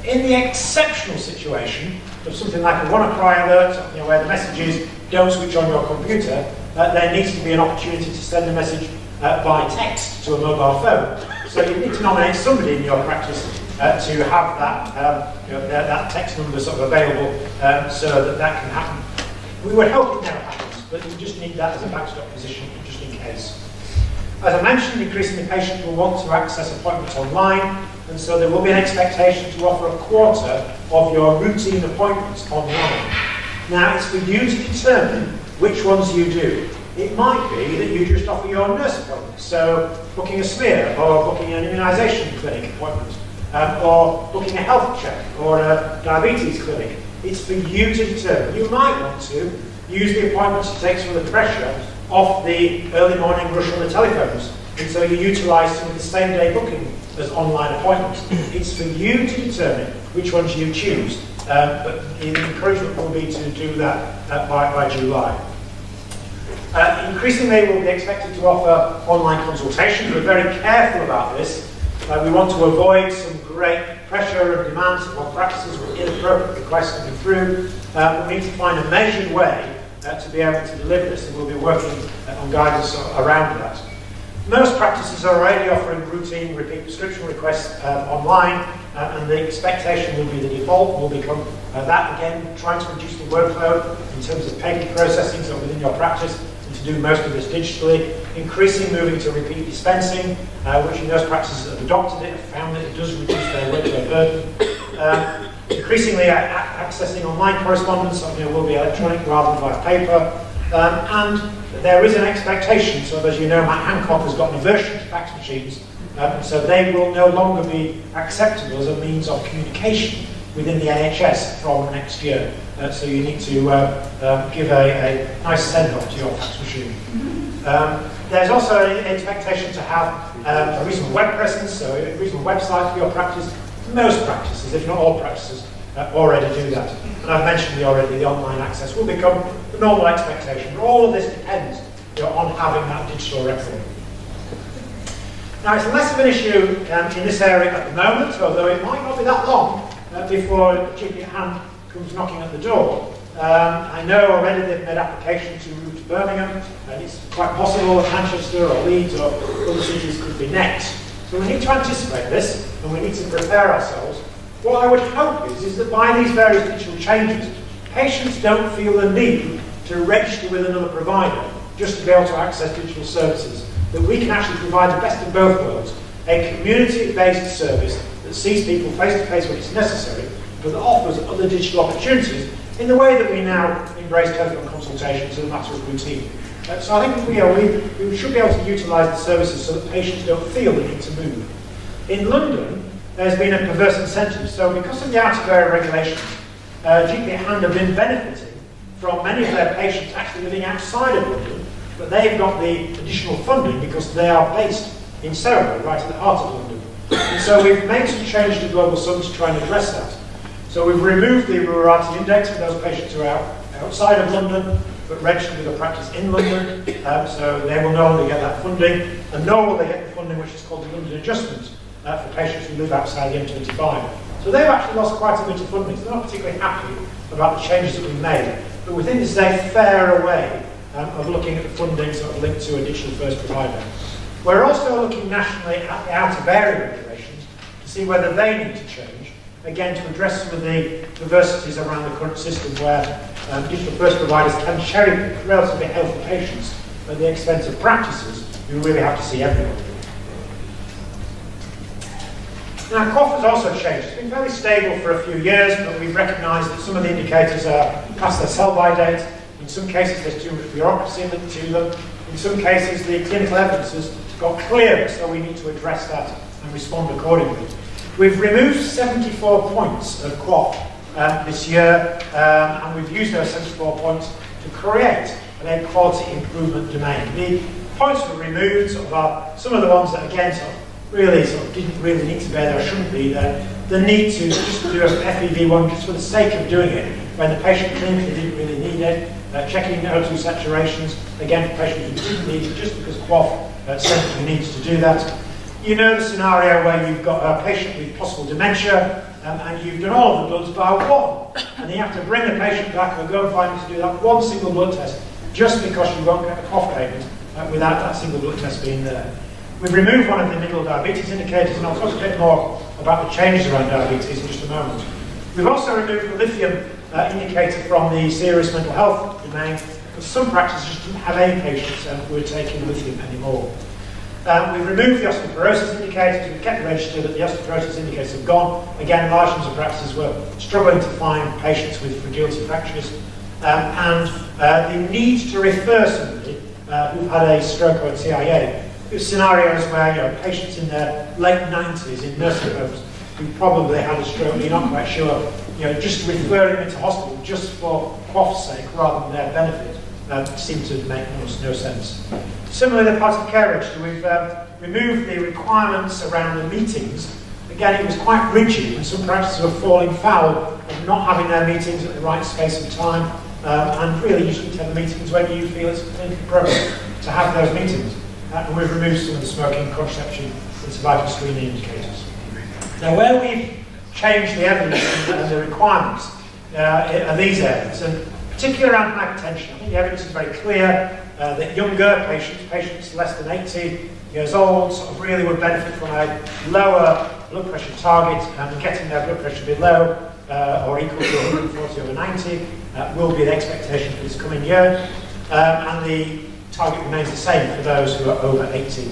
In the exceptional situation of something like a WannaCry alert, where the messages don't switch on your computer, there needs to be an opportunity to send a message by text to a mobile phone. So you need to nominate somebody in your practice to have that, that text number sort of available so that that can happen. We would hope it never happens, but you just need that as a backstop position just in case. As I mentioned, increasingly patients will want to access appointments online, and so there will be an expectation to offer a quarter of your routine appointments online. Now, it's for you to determine which ones you do. It might be that you just offer your nurse appointments, so booking a smear, or booking an immunisation clinic appointment, or booking a health check, or a diabetes clinic. It's for you to determine. You might want to use the appointments to take some of the pressure off the early morning rush on the telephones, and so you utilise some of the same day booking as online appointments. It's for you to determine which ones you choose, but the encouragement will be to do that by July. Increasingly, we'll be expected to offer online consultations. We're very careful about this. We want to avoid some great pressure and demands on practices with inappropriate requests coming through. We need to find a measured way to be able to deliver this, and we'll be working on guidance around that. Most practices are already offering routine repeat prescription requests online, and the expectation will be the default will become that again, trying to reduce the workload in terms of paper processing, so within your practice, and to do most of this digitally. Increasing moving to repeat dispensing, which in those practices have adopted it, have found that it does reduce their workload burden. Increasingly accessing online correspondence will be electronic rather than by paper. And there is an expectation, so as you know, Matt Hancock has got an aversion to fax machines, so they will no longer be acceptable as a means of communication within the NHS from next year. So you need to give a nice send-off to your fax machine. There's also an expectation to have a reasonable web presence, so a reasonable website for your practice. Most practices, if not all practices, already do that. And I've mentioned already the online access will become the normal expectation. But all of this depends on having that digital record. Now, it's less of an issue in this area at the moment, although it might not be that long before GP at Hand comes knocking at the door. I know already they've made application to move to Birmingham, and it's quite possible that Manchester or Leeds or other cities could be next. So we need to anticipate this, and we need to prepare ourselves. What I would hope is that by these various digital changes, patients don't feel the need to register with another provider just to be able to access digital services. That we can actually provide the best of both worlds, a community-based service that sees people face-to-face when it's necessary, but that offers other digital opportunities in the way that we now embrace telephone consultation as a matter of routine. So I think we should be able to utilise the services so that patients don't feel the need to move. In London, there's been a perverse incentive. So because of the out-of-area regulations, GP at Hand have been benefiting from many of their patients actually living outside of London, but they've got the additional funding because they are based in Soho, right at the heart of London. And so we've made some change to Global Sun to try and address that. So we've removed the rurality index for those patients who are outside of London, but registered with a practice in London, so they will no longer get that funding, and nor will they get the funding which is called the London Adjustment for patients who live outside the M25. So they've actually lost quite a bit of funding. So they're not particularly happy about the changes that we've made, but we think this is a fairer way of looking at the funding sort of linked to a digital first provider. We're also looking nationally at the out-of-area regulations to see whether they need to change, again to address some of the diversities around the current system where digital first providers can cherry-pick relatively healthy patients at the expense of practices who really have to see everyone. Now, cough has also changed. It's been fairly stable for a few years, but we've recognised that some of the indicators are past their sell-by date. In some cases, there's too much bureaucracy linked to them. In some cases, the clinical evidence has got clearer, so we need to address that and respond accordingly. We've removed 74 points of cough this year, and we've used those 74 points to create an quality improvement domain. The points were removed are some of the ones that, again, didn't really need to be there, or shouldn't be there. The need to just do a FEV1 just for the sake of doing it, when the patient clinically didn't really need it. Checking O2 saturations, again, for patients who didn't need it, just because cough centrally needs to do that. You know the scenario where you've got a patient with possible dementia, and you've done all of the bloods by one, and you have to bring the patient back and go and find them to do that one single blood test, just because you won't get the cough payment without that single blood test being there. We've removed one of the middle diabetes indicators, and I'll talk a bit more about the changes around diabetes in just a moment. We've also removed the lithium indicator from the serious mental health domain, because some practices didn't have any patients who were taking lithium anymore. We've removed the osteoporosis indicators, we've kept the register, but the osteoporosis indicators have gone. Again, large numbers of practices were struggling to find patients with fragility fractures. The need to refer somebody who've had a stroke or a TIA. There's scenarios where patients in their late 90s in nursing homes who probably had a stroke, you're not quite sure, just referring them into hospital just for QOF's sake rather than their benefit seemed to make no sense. Similarly, the palliative care register, we've removed the requirements around the meetings. Again, it was quite rigid, and some practices were falling foul of not having their meetings at the right space of time, and really you should have the meetings when you feel it's clinically appropriate to have those meetings. And we've removed some of the smoking, contraception, and survival screening indicators. Now, where we've changed the evidence and the requirements are these areas, and particularly around hypertension. I think the evidence is very clear that younger patients less than 80 years old, sort of really would benefit from a lower blood pressure target, and getting their blood pressure below or equal to 140 over 90 will be the expectation for this coming year, and the target remains the same for those who are over 80.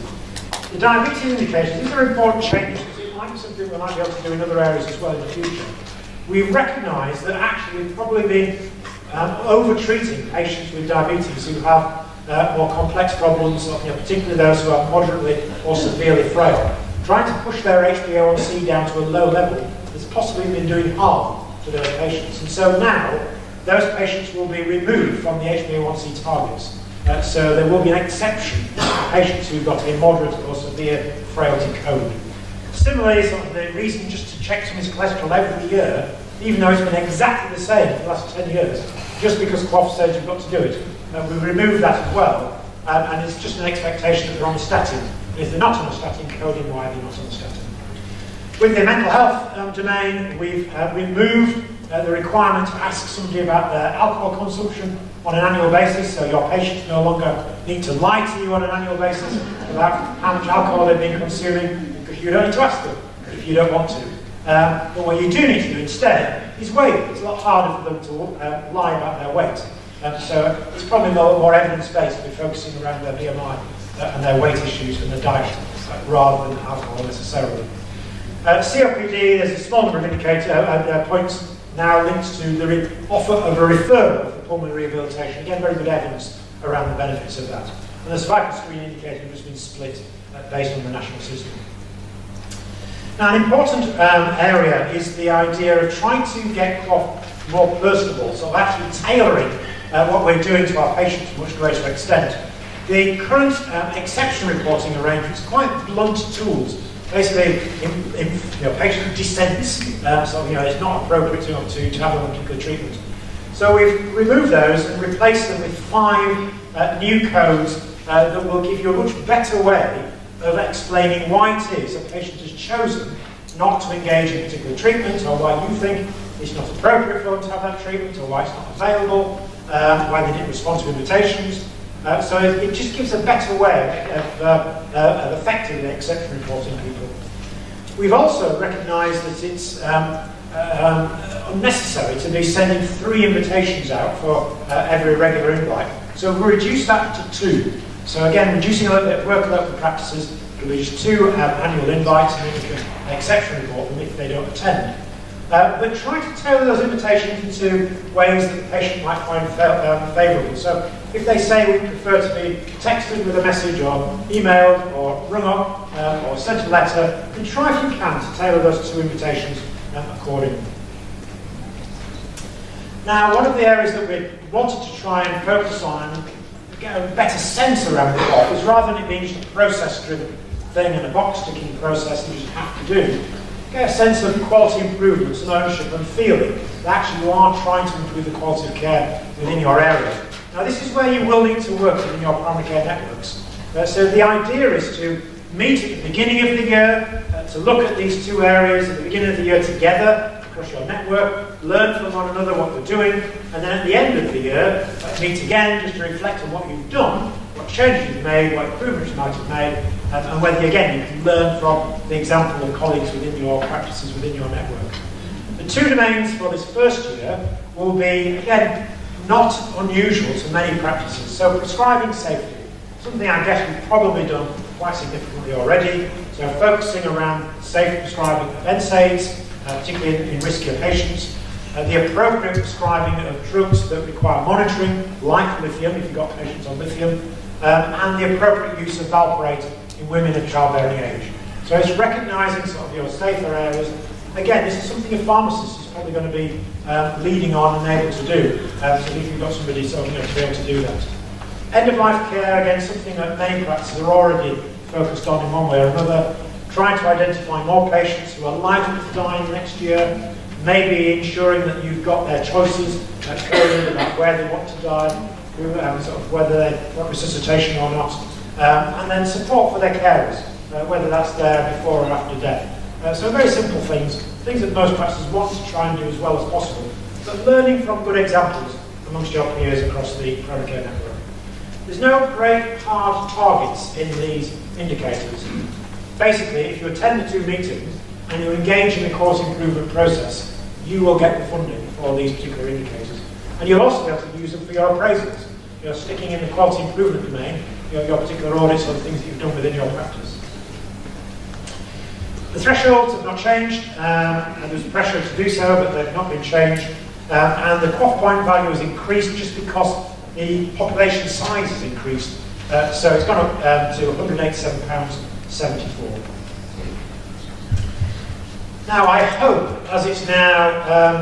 The diabetes indicators, these are important changes because it might be something we might be able to do in other areas as well in the future. We've recognised that actually we've probably been over-treating patients with diabetes who have more complex problems, particularly those who are moderately or severely frail. Trying to push their HbA1c down to a low level has possibly been doing harm to those patients. And so now, those patients will be removed from the HbA1c targets. So there will be an exception for patients who've got a moderate or severe frailty code. Similarly, the reason just to check somebody's cholesterol every year, even though it's been exactly the same for the last 10 years, just because QOF says you've got to do it, we've removed that as well, and it's just an expectation that they're on a statin. And if they're not on a statin, coding why they're not on a statin. With the mental health domain, we've removed the requirement to ask somebody about their alcohol consumption on an annual basis, so your patients no longer need to lie to you on an annual basis about how much alcohol they've been consuming, because you don't need to ask them if you don't want to. But what you do need to do instead is weigh them. It's a lot harder for them to lie about their weight. So it's probably more evidence-based. We're focusing around their BMI and their weight issues and their diet rather than alcohol necessarily. COPD, there's a small number of indicator points now linked to the offer of a referral for pulmonary rehabilitation. Again, very good evidence around the benefits of that. And the cervical screen indicator has just been split based on the national system. Now, an important area is the idea of trying to get QOF more personable, so actually tailoring what we're doing to our patients to a much greater extent. The current exception reporting arrangements are quite blunt tools. Basically, patient dissents, so it's not appropriate to have a particular treatment. So we've removed those and replaced them with 5 new codes that will give you a much better way of explaining why it is a patient has chosen not to engage in particular treatment, or why you think it's not appropriate for them to have that treatment, or why it's not available, why they didn't respond to invitations. So it just gives a better way of effectively exception reporting people. We've also recognised that it's unnecessary to be sending 3 invitations out for every regular invite. So we'll reduce that to 2. So again, reducing a little bit of workload for practices, we'll use 2 annual invites, and then you can exception report them if they don't attend. But try to tailor those invitations into ways that the patient might find favourable. So if they say we prefer to be texted with a message, or emailed, or rung up, or sent a letter, then try if you can to tailor those 2 invitations accordingly. Now, one of the areas that we wanted to try and focus on and get a better sense around the QOF is, rather than it being just a process-driven thing and a box-ticking process that you just have to do, get a sense of quality improvements and ownership and feeling that actually you are trying to improve the quality of care within your area. Now, this is where you will need to work within your primary care networks. So the idea is to meet at the beginning of the year, to look at these 2 areas at the beginning of the year together across your network, learn from one another what they're doing, and then at the end of the year, meet again just to reflect on what you've done, what changes you've made, what improvements you might have made, and whether, again, you can learn from the example of colleagues within your practices, within your network. The 2 domains for this first year will be, again, not unusual to many practices. So prescribing safety, something I guess we've probably done quite significantly already. So focusing around safe prescribing of NSAIDs, particularly in riskier patients, the appropriate prescribing of drugs that require monitoring, like lithium, if you've got patients on lithium, and the appropriate use of valproate in women of childbearing age. So it's recognising sort of your safer areas. Again, this is something a pharmacist is probably going to be leading on and able to do. So if you've got somebody sort of, to be able to do that. End-of-life care, again, something that many practices are already focused on in one way or another. Trying to identify more patients who are likely to die next year. Maybe ensuring that you've got their choices clearly about where they want to die, sort of whether they want resuscitation or not. And then support for their carers, whether that's there before or after death. So very simple things that most practices want to try and do as well as possible, but learning from good examples amongst your peers across the primary care network. There's no great hard targets in these indicators. Basically, if you attend the 2 meetings and you engage in the course improvement process, you will get the funding for these particular indicators. And you'll also be able to use them for your appraisals. You're sticking in the quality improvement domain, your particular audits or the things that you've done within your practice. The thresholds have not changed, and there's pressure to do so, but they've not been changed. And the QOF point value has increased just because the population size has increased. So it's gone up to £187.74. Now, I hope, as it's now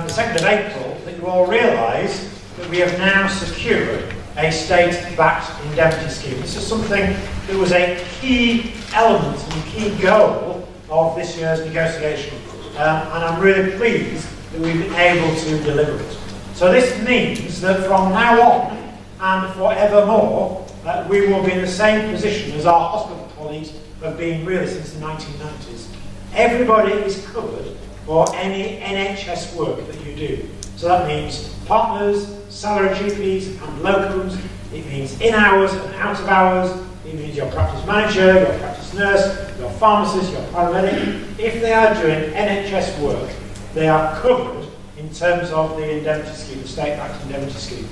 the 2nd of April, that you all realise that we have now secured a state-backed indemnity scheme. This is something that was a key element and key goal of this year's negotiation. And I'm really pleased that we've been able to deliver it. So this means that from now on and forevermore, we will be in the same position as our hospital colleagues have been really since the 1990s. Everybody is covered for any NHS work that you do. So that means partners, salaried GPs and locums. It means in hours and out of hours. It means your practice manager, your practice nurse, your pharmacist, your paramedic. If they are doing NHS work, they are covered in terms of the indemnity scheme, the state-backed indemnity scheme.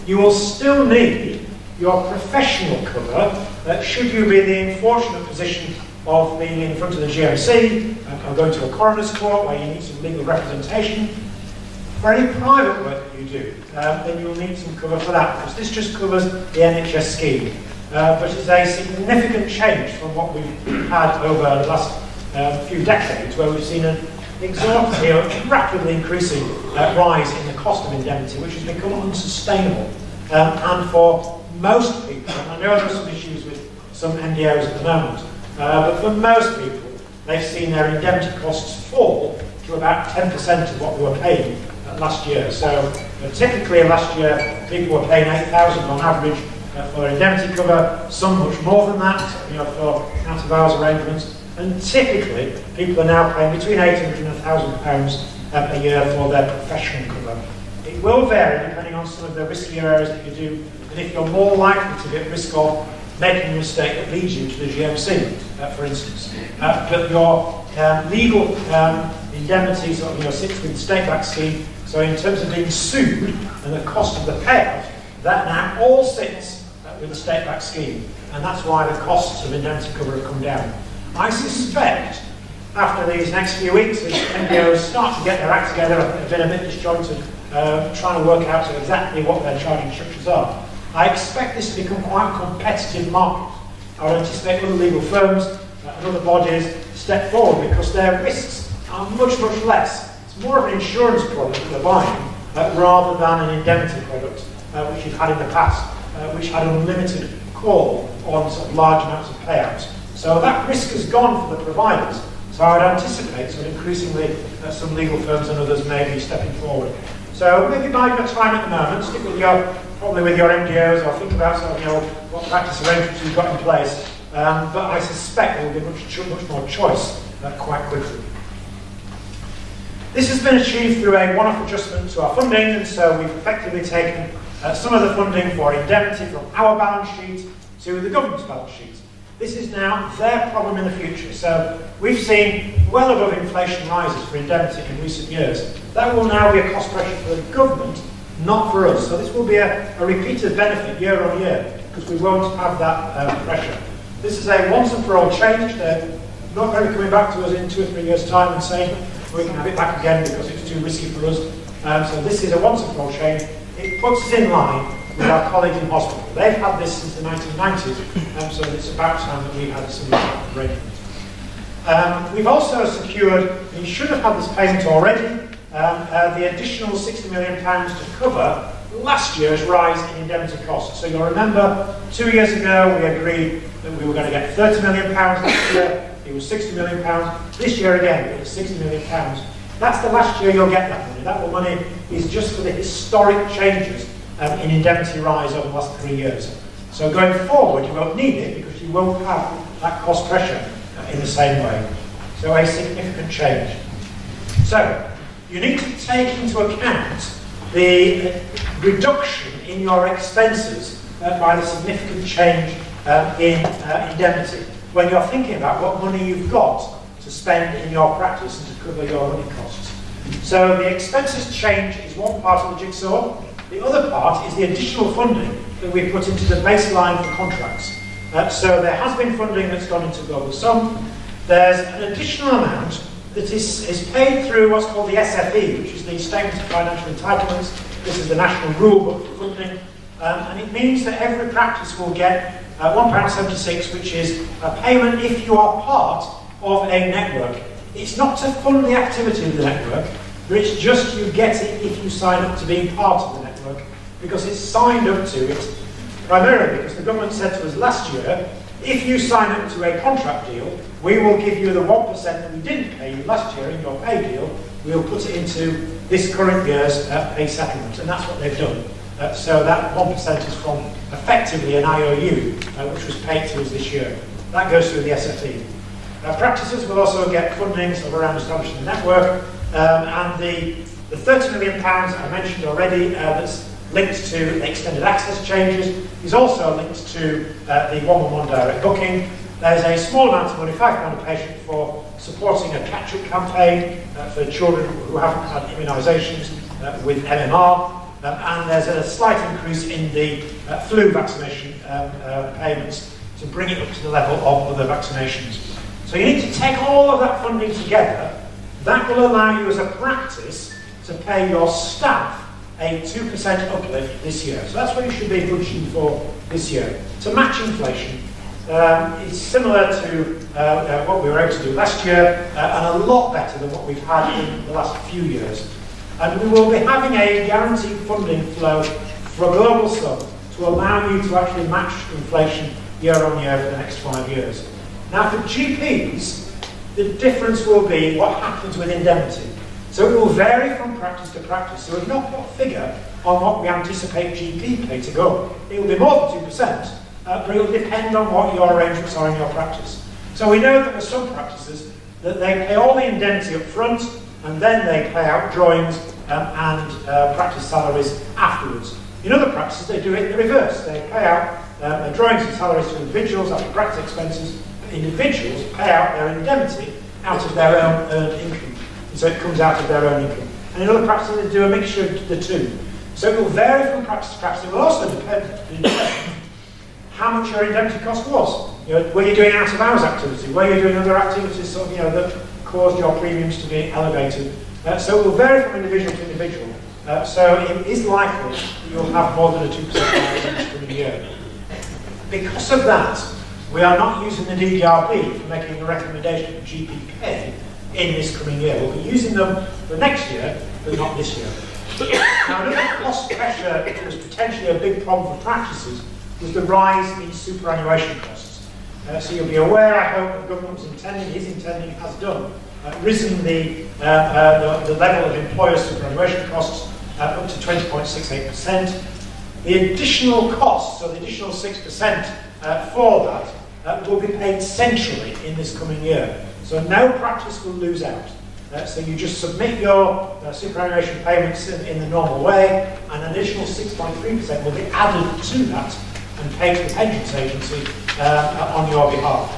You will still need your professional cover should you be in the unfortunate position of being in front of the GMC or going to a coroner's court where you need some legal representation. For any private work that you do, then you'll need some cover for that, because this just covers the NHS scheme. But it's a significant change from what we've had over the last few decades, where we've seen an exorbitant, rapidly increasing rise in the cost of indemnity, which has become unsustainable. And for most people, and I know there are some issues with some NDOs at the moment, but for most people, they've seen their indemnity costs fall to about 10% of what they were paying last year. So typically last year, people were paying £8,000 on average for indemnity cover, some much more than that, for out-of-hours arrangements. And typically, people are now paying between £800 and £1,000 a year for their professional cover. It will vary depending on some of the riskier areas that you do, and if you're more likely to be at risk of making a mistake that leads you to the GMC, for instance. But your legal indemnity sits with the state-backed scheme, so in terms of being sued and the cost of the payout, that now all sits with the state-backed scheme, and that's why the costs of indemnity cover have come down. I suspect after these next few weeks, as NGOs start to get their act together, have been a bit disjointed, trying to work out exactly what their charging structures are. I expect this to become quite a competitive market. I would anticipate other legal firms and other bodies step forward because their risks are much, much less. It's more of an insurance product that they're buying rather than an indemnity product, which you've had in the past, which had unlimited call on sort of large amounts of payouts. So that risk has gone for the providers. So I would anticipate increasingly some legal firms and others may be stepping forward. So maybe bide your time at the moment, stick with probably with your MDOs, or think about what practice arrangements you've got in place. But I suspect there will be much more choice quite quickly. This has been achieved through a one-off adjustment to our funding, and so we've effectively taken some of the funding for indemnity from our balance sheet to the government's balance sheet. This is now their problem in the future. So we've seen well above inflation rises for indemnity in recent years. That will now be a cost pressure for the government, not for us. So this will be a repeated benefit year on year, because we won't have that pressure. This is a once and for all change. They're not going to be coming back to us in 2 or 3 years' time and saying we can have it back again because it's too risky for us. So this is a once and for all change. It puts us in line with our colleagues in hospital. They've had this since the 1990s, so it's about time that we've had a similar type of arrangement. We've also secured, you should have had this payment already, the additional £60 million to cover last year's rise in indemnity costs. So you'll remember 2 years ago we agreed that we were going to get £30 million last year. It was £60 million. This year again it was £60 million. That's the last year you'll get that money. That money is just for the historic changes in indemnity rise over the last 3 years. So going forward you won't need it because you won't have that cost pressure in the same way. So a significant change. So you need to take into account the reduction in your expenses by the significant change in indemnity when you're thinking about what money you've got to spend in your practice and to cover your running costs. So the expenses change is one part of the jigsaw. The other part is the additional funding that we've put into the baseline for contracts. So there has been funding that's gone into Global Sum. There's an additional amount that is paid through what's called the SFE, which is the Statement of Financial Entitlements. This is the national rule book for funding. And it means that every practice will get £1.76, which is a payment if you are part of a network. It's not to fund the activity of the network, but it's just you get it if you sign up to being part of the network, because it's signed up to it primarily because the government said to us last year, if you sign up to a contract deal, we will give you the 1% that we didn't pay you last year in your pay deal, we'll put it into this current year's pay settlement, and that's what they've done. So that 1% is from effectively an IOU, which was paid to us this year. That goes through the SFE. Practices will also get funding sort of around establishing the network, and the £30 million I mentioned already that's linked to the extended access changes is also linked to the 111 direct booking. There's a small amount of money, £5 a patient, for supporting a catch-up campaign for children who haven't had immunisations with MMR, and there's a slight increase in the flu vaccination payments to bring it up to the level of other vaccinations. So you need to take all of that funding together. That will allow you as a practice to pay your staff a 2% uplift this year. So that's what you should be budgeting for this year. To match inflation, it's similar to what we were able to do last year, and a lot better than what we've had in the last few years. And we will be having a guaranteed funding flow for a Global Sum to allow you to actually match inflation year on year for the next 5 years. Now for GPs, the difference will be what happens with indemnity. So it will vary from practice to practice. So we've not got a figure on what we anticipate GP pay to go. It will be more than 2%, but it will depend on what your arrangements are in your practice. So we know that there are some practices that they pay all the indemnity up front, and then they pay out drawings and practice salaries afterwards. In other practices, they do it in the reverse. They pay out drawings and salaries to individuals after practice expenses. Individuals pay out their indemnity out of their own earned income. And so it comes out of their own income. And in other practices, they do a mixture of the two. So it will vary from practice to practice. It will also depend how much your indemnity cost was. You know, were you doing out-of-hours activity? Were you doing other activities sort of, that caused your premiums to be elevated? So it will vary from individual to individual. So it is likely that you'll have more than a 2% rise each coming year. Because of that, we are not using the DDRB for making a recommendation of GP pay in this coming year. We'll be using them for next year, but not this year. Now, another cost pressure that was potentially a big problem for practices was the rise in superannuation costs. So you'll be aware, I hope, the government was intending, has done, risen the level of employers' superannuation costs up to 20.68%. The additional costs, so the additional 6% for that, will be paid centrally in this coming year. So no practice will lose out. So you just submit your superannuation payments in the normal way, and an additional 6.3% will be added to that and paid to the pensions agency on your behalf.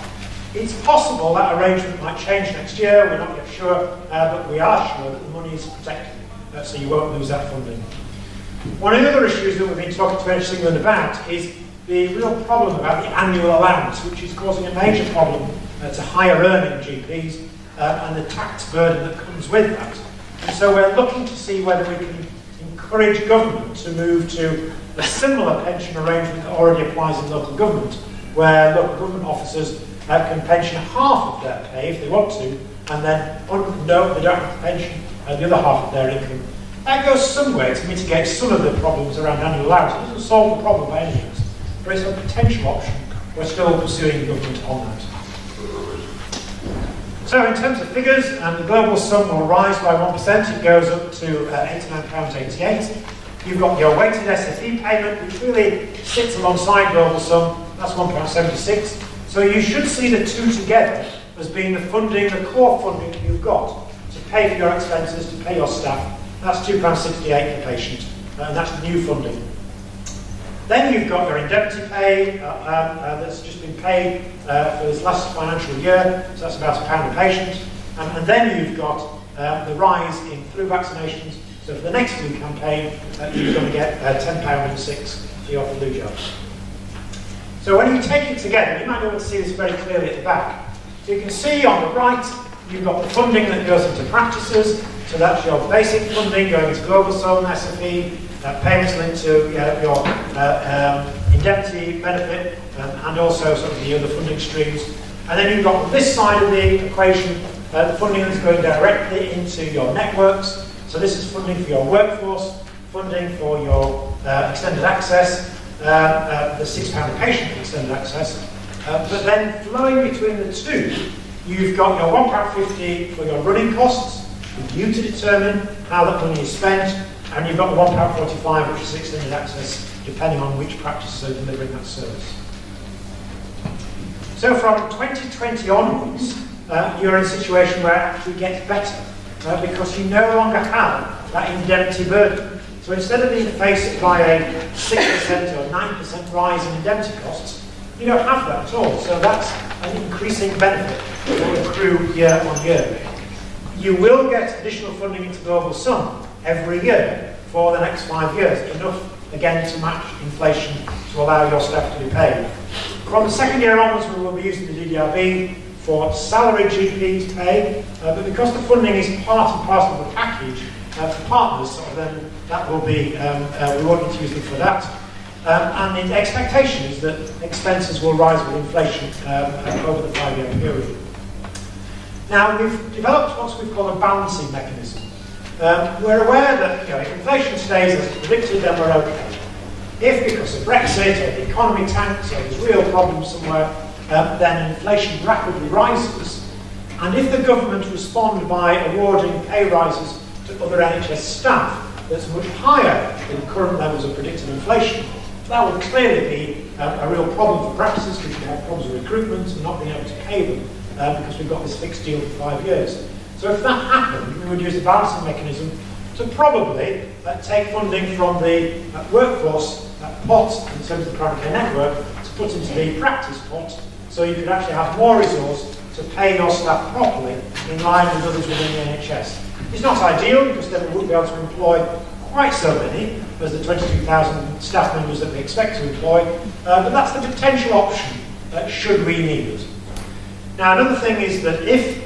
It's possible that arrangement might change next year, we're not yet sure, but we are sure that the money is protected, so you won't lose that funding. One of the other issues that we've been talking to NHS England about is the real problem about the annual allowance, which is causing a major problem to higher earning GPs and the tax burden that comes with that. And so we're looking to see whether we can encourage government to move to a similar pension arrangement that already applies in local government, where local government officers can pension half of their pay if they want to, and then no, they don't have to pension the other half of their income. That goes some way to mitigate some of the problems around annual allowance. It doesn't solve the problem by any means, but it's a potential option. We're still pursuing government on that. So in terms of figures, the global sum will rise by 1%. It goes up to £89.88. You've got your weighted SFE payment, which really sits alongside global sum. That's £1.76. So you should see the two together as being the funding, the core funding that you've got to pay for your expenses, to pay your staff. That's £2.68 per patient, and that's new funding. Then you've got your indemnity pay that's just been paid for this last financial year, so that's about £1 a patient. And then you've got the rise in flu vaccinations. So for the next flu campaign, you're going to get £10.06 for your flu jabs. So when you take it together, you might be able to see this very clearly at the back. So you can see on the right, you've got the funding that goes into practices. So that's your basic funding going into global sum, SFE, payments linked to your indemnity benefit, and also sort of the other funding streams. And then you've got on this side of the equation, the funding that's going directly into your networks. So this is funding for your workforce, funding for your extended access, the £6 a patient extended access. But then flowing between the two, you've got your £1.50 for your running costs, for you to determine how that money is spent, and you've got the £1.45, which is extended access, depending on which practices are delivering that service. So from 2020 onwards, you're in a situation where it actually gets better, because you no longer have that indemnity burden. So instead of being faced by a 6% or 9% rise in indemnity costs, you don't have that at all. So that's an increasing benefit that will accrue year on year. You will get additional funding into global sum every year for the next 5 years, enough again to match inflation to allow your staff to be paid. From the second year onwards, we will be using the DDRB for salaried GPs pay, but because the funding is part and parcel of the package for partners, then that will be, we won't need to use them for that. And the expectation is that expenses will rise with inflation over the 5-year period. Now, we've developed what we've called a balancing mechanism. We're aware that if inflation stays as predicted, then we're okay. If because of Brexit or the economy tanks or there's real problems somewhere, then inflation rapidly rises. And if the government respond by awarding pay rises to other NHS staff that's much higher than current levels of predicted inflation, that would clearly be a real problem for practices, because we have problems with recruitment and not being able to pay them because we've got this fixed deal for 5 years. So if that happened, we would use the balancing mechanism to probably take funding from the workforce pot in terms of the primary care network to put into the practice pot, so you could actually have more resource to pay your staff properly in line with others within the NHS. It's not ideal, because then we wouldn't be able to employ quite so many as the 22,000 staff members that we expect to employ, but that's the potential option should we need it. Now, another thing is that if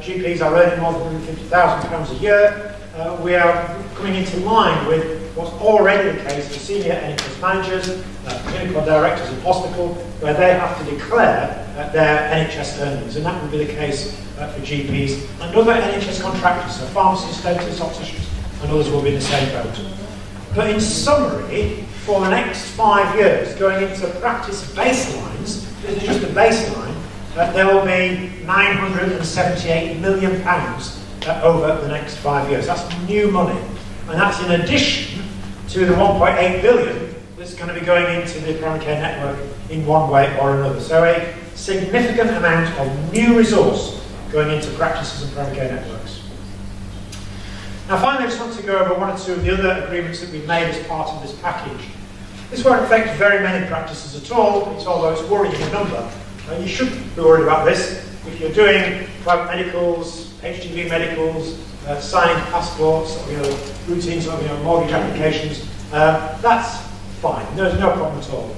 GPs are earning more than £150,000 a year, we are coming into line with what's already the case for senior NHS managers, clinical directors of hospital, where they have to declare their NHS earnings, and that would be the case for GPs and other NHS contractors, so pharmacists, dentists, opticians, and others will be in the same boat. But in summary, for the next 5 years, going into practice baselines, this is just a baseline, there will be £978 million over the next 5 years. That's new money. And that's in addition to the 1.8 billion that's going to be going into the primary care network in one way or another. So a significant amount of new resource going into practices and primary care networks. Now finally, I just want to go over one or two of the other agreements that we've made as part of this package. This won't affect very many practices at all, although it's worrying a number. You should be worried about this. If you're doing private medicals, HGV medicals, signed passports, routine sort of mortgage applications, that's fine. There's no problem at all.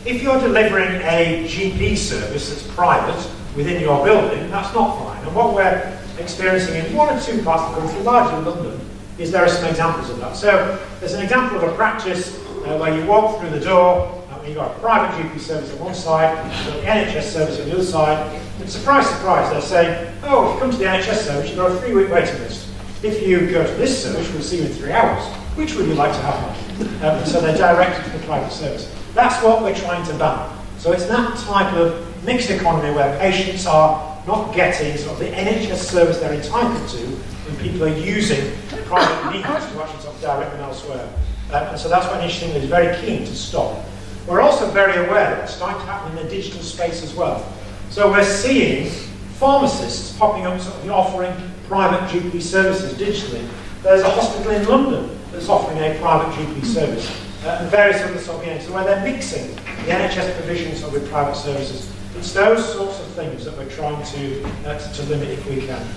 If you're delivering a GP service that's private within your building, that's not fine. And what we're experiencing in one or two parts of the country, largely London, is there are some examples of that. So there's an example of a practice where you walk through the door, and you've got a private GP service on one side, you've got the NHS service on the other side, and surprise, surprise, they're saying, oh, if you come to the NHS service, you've got a 3-week waiting list. If you go to this service, we'll see you in 3 hours. Which would you like to have? So they're directed to the private service. That's what we're trying to ban. So it's that type of mixed economy where patients are not getting sort of the NHS service they're entitled to, and people are using private means to actually sort of direct them elsewhere. And so that's what Initiative is very keen to stop. We're also very aware that it's starting to happen in the digital space as well. So we're seeing pharmacists popping up sort of offering private GP services digitally. There's a hospital in London that's offering a private GP service. And various other sort of so where they're mixing the NHS provisions with private services. It's those sorts of things that we're trying to limit if we can.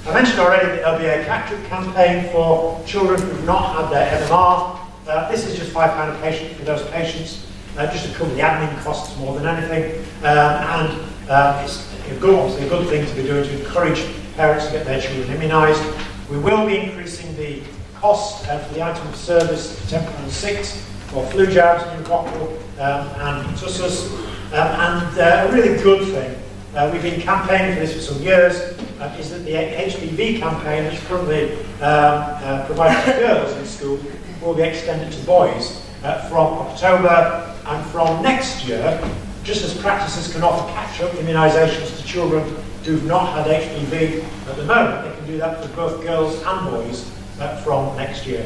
I mentioned already that there'll be a catch-up campaign for children who've not had their MMR. This is just £5 a patient for those patients, just to cover the admin costs more than anything. It's obviously a good thing to be doing to encourage parents to get their children immunised. We will be increasing the cost for the item of service to £10.06 for flu jabs, pneumococcal and pertussis. A really good thing, we've been campaigning for this for some years, is that the HPV campaign that's currently provided to girls in school will be extended to boys from October, and from next year, just as practices can offer catch-up immunisations to children who've not had HPV at the moment, they can do that for both girls and boys from next year.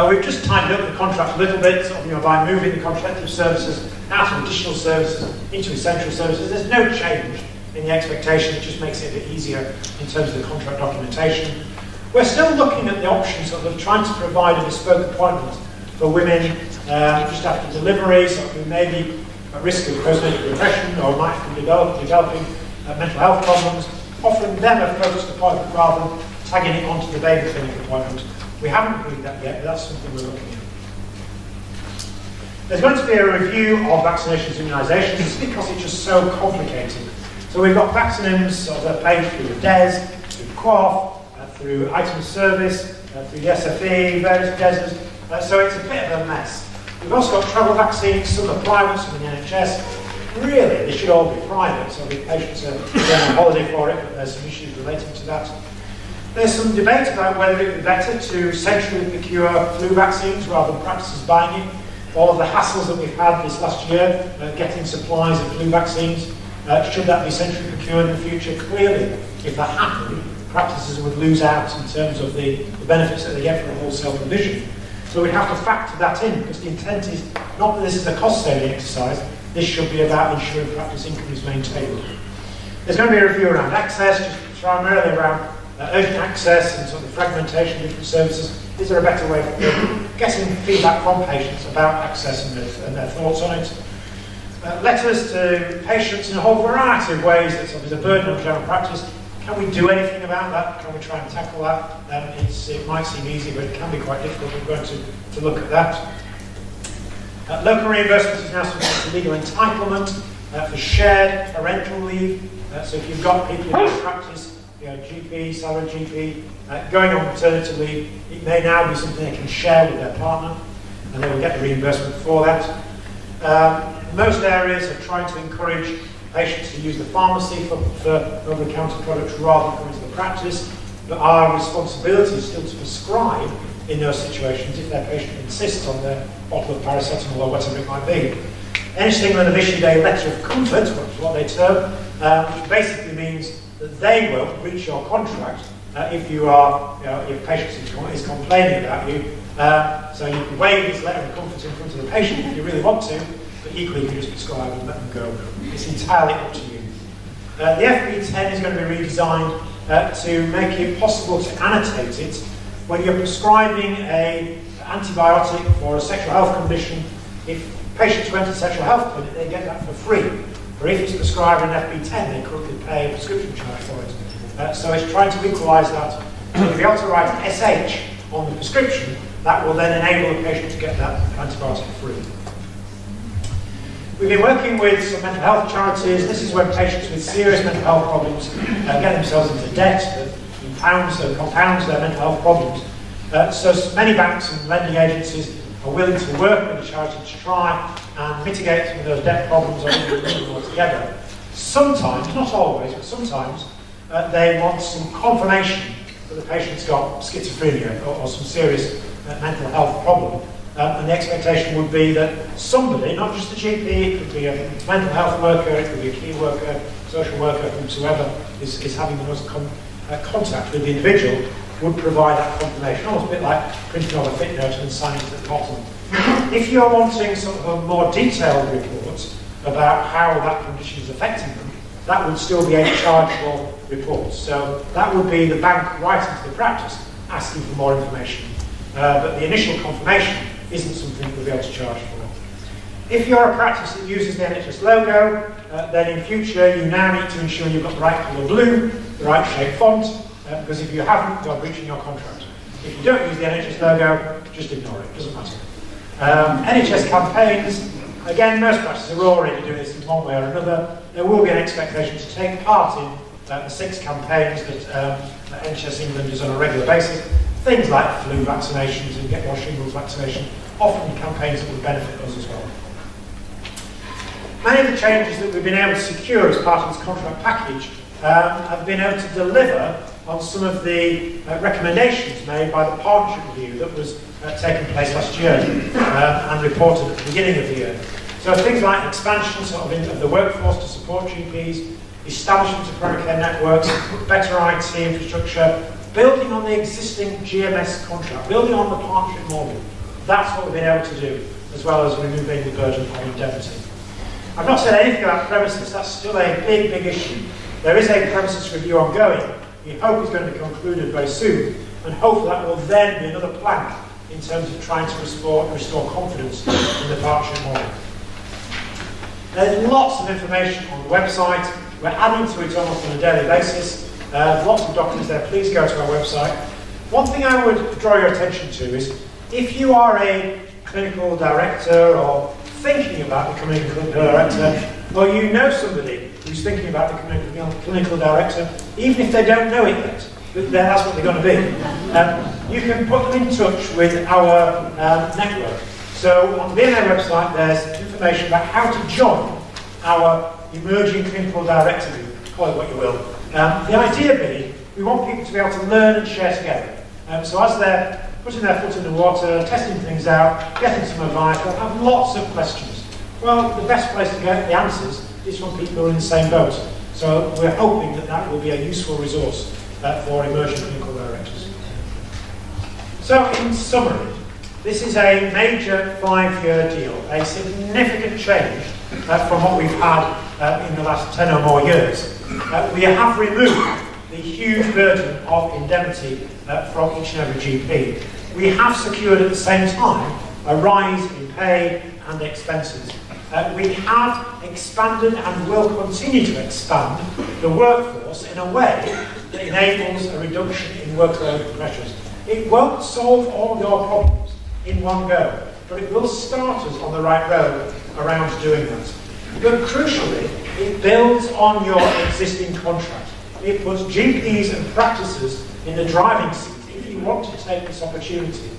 We've just tightened up the contract a little bit, by moving the contracted services out of additional services into essential services. There's no change in the expectation, it just makes it a bit easier in terms of the contract documentation. We're still looking at the options of trying to provide a bespoke appointment for women just after delivery, who may be at risk of postnatal depression or might be developing mental health problems, offering them a focused appointment rather than tagging it onto the baby clinic appointment. We haven't agreed that yet, but that's something we're looking at. There's going to be a review of vaccinations and immunisations because it's just so complicated. So we've got vaccines that are paid through the DES, through QOF, through item of service, through the SFE, various DESs. So it's a bit of a mess. We've also got travel vaccines, some are private, some in the NHS. Really, they should all be private, so the patients are going on holiday for it, but there's some issues relating to that. There's some debate about whether it would be better to centrally procure flu vaccines rather than practices buying it. All of the hassles that we've had this last year, getting supplies of flu vaccines, should that be centrally procured in the future? Clearly, if that happened, practices would lose out in terms of the benefits that they get from a wholesale provision. So we'd have to factor that in, because the intent is not that this is a cost-saving exercise, this should be about ensuring practice income is maintained. There's going to be a review around access, just primarily around urgent access and sort of fragmentation of different services. Is there a better way of getting feedback from patients about access and their thoughts on it? Letters to patients in a whole variety of ways that sort of is a burden on general practice. Can we do anything about that? Can we try and tackle that? It might seem easy, but it can be quite difficult. We're going to look at that. Local reimbursement is now subject to legal entitlement for shared parental leave. So if you've got people in your practice, GP, salaried GP, going on maternity leave, it may now be something they can share with their partner, and they will get the reimbursement for that. Most areas are trying to encourage patients to use the pharmacy for over-the-counter products rather than coming to the practice, but our responsibility is still to prescribe in those situations if their patient insists on their bottle of paracetamol or whatever it might be. NHS England have issued a letter of comfort, which is what they term, which basically means that they won't breach your contract if you are, if patient is complaining about you. So you can waive this letter of comfort in front of the patient if you really want to, but equally you can just prescribe and let them go. It's entirely up to you. The FB10 is going to be redesigned to make it possible to annotate it when you're prescribing an antibiotic for a sexual health condition. If patients went to a sexual health clinic, they get that for free. Or if it's prescribed an FB10, they currently pay a prescription charge for it. So it's trying to equalise that. So if you have to write SH on the prescription, that will then enable the patient to get that antibiotic free. We've been working with some mental health charities. This is when patients with serious mental health problems get themselves into debt that compounds their mental health problems. So many banks and lending agencies are willing to work with the charity to try and mitigate some of those debt problems or even remove them altogether. Sometimes, not always, but sometimes, they want some confirmation that the patient's got schizophrenia or some serious mental health problem. And the expectation would be that somebody, not just the GP, it could be a mental health worker, it could be a key worker, social worker, whosoever is having the most contact with the individual, would provide that confirmation. Almost a bit like printing off a fit note and signing it at the bottom. If you're wanting sort of a more detailed report about how that condition is affecting them, that would still be a chargeable report. So that would be the bank writing to the practice asking for more information. But the initial confirmation isn't something we'll be able to charge for. If you're a practice that uses the NHS logo, then in future you now need to ensure you've got the right colour blue, the right shape font, because if you haven't, you're breaching your contract. If you don't use the NHS logo, just ignore it, doesn't matter. NHS campaigns, again, most practices are already doing this in one way or another. There will be an expectation to take part in the 6 campaigns that NHS England does on a regular basis. Things like flu vaccinations and get your shingles vaccination, often campaigns that would benefit us as well. Many of the changes that we've been able to secure as part of this contract package have been able to deliver on some of the recommendations made by the partnership review that was taking place last year and reported at the beginning of the year. So things like expansion of the workforce to support GPs, establishment of primary care networks, better IT infrastructure, building on the existing GMS contract, building on the partnership model. That's what we've been able to do, as well as removing the burden of indemnity. I've not said anything about premises. That's still a big, big issue. There is a premises review ongoing. We hope it's going to be concluded very soon, and hopefully that will then be another plank in terms of trying to restore confidence in the partnership model. There's lots of information on the website. We're adding to it almost on a daily basis. Lots of documents there. Please go to our website. One thing I would draw your attention to is if you are a clinical director or thinking about becoming a clinical director, or you know somebody who's thinking about becoming a clinical director, even if they don't know it yet, that's what they're going to be. You can put them in touch with our network. So on the BMA website, there's information about how to join our emerging clinical director group, call it what you will. The idea being, we want people to be able to learn and share together. So as they're putting their foot in the water, testing things out, getting some advice, they'll have lots of questions. Well, the best place to get the answers is from people who are in the same boat. So we're hoping that that will be a useful resource for emerging clinical directors. So in summary, this is a major 5-year deal, a significant change from what we've had in the last 10 or more years. We have removed the huge burden of indemnity from each and every GP. We have secured at the same time a rise in pay and expenses. We have expanded and will continue to expand the workforce in a way that enables a reduction in workload pressures. It won't solve all your problems in one go, but it will start us on the right road around doing that. But crucially, it builds on your existing contract. It puts GPs and practices in the driving seat if you want to take this opportunity.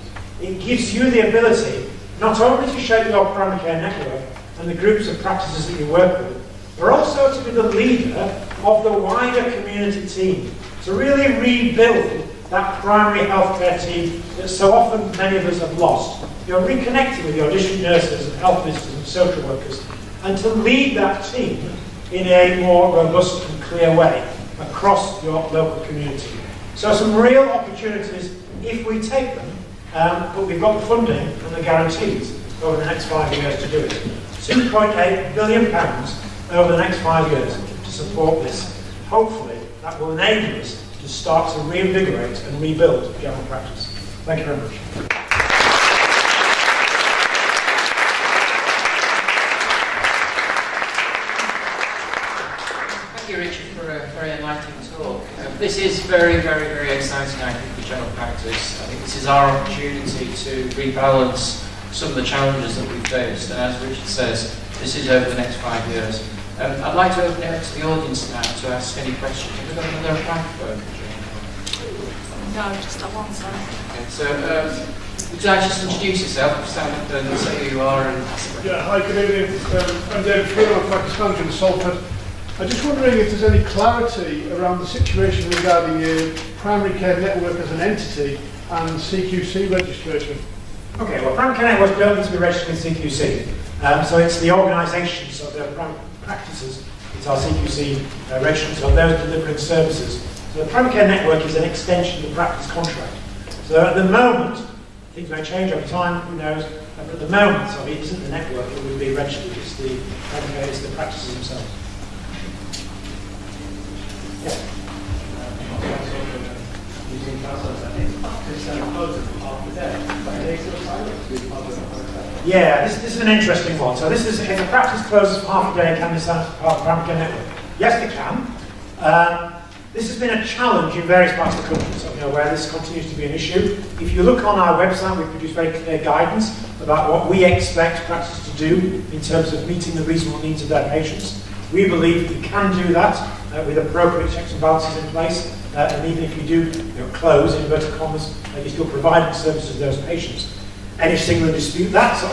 It gives you the ability not only to shape your primary care network and the groups of practices that you work with, but also to be the leader of the wider community team, to really rebuild that primary healthcare team that so often many of us have lost. You're reconnecting with your district nurses and health visitors and social workers, and to lead that team in a more robust and clear way across your local community. So some real opportunities if we take them, but we've got the funding and the guarantees over the next 5 years to do it. £2.8 billion over the next 5 years to support this. Hopefully that will enable us to start to reinvigorate and rebuild general practice. Thank you very much. Thank you, Richard, for a very enlightening talk. This is very, very, very exciting, I think, for general practice. I think this is our opportunity to rebalance some of the challenges that we've faced. And as Richard says, this is over the next 5 years. I'd like to open it up to the audience now to ask any questions. Have we got another microphone? No, just that one, sorry. Okay, so would you like to just introduce yourself, stand up and say who you are and ask a question? Yeah, hi, good evening. I'm David Freeman, I'm practice manager in Salford. I'm just wondering if there's any clarity around the situation regarding a primary care network as an entity and CQC registration. Okay, well, primary care networks don't need to be registered with CQC. So it's the organisations of the primary practices, it's our CQC registered, so those delivering services. So the primary care network is an extension of the practice contract. So at the moment, things may change over time, who knows, but at the moment, so it isn't the network, it would be registered, it's the primary care, it's the practices themselves. Yeah, this is an interesting one. So this is, if a practice closes for half a day, can this part of the primary care network? Yes, they can. This has been a challenge in various parts of the country, so where this continues to be an issue. If you look on our website, we produce very clear guidance about what we expect practices to do in terms of meeting the reasonable needs of their patients. We believe you can do that with appropriate checks and balances in place, and even if you do close, in inverted commas, you're still providing services to those patients. Any single dispute that, so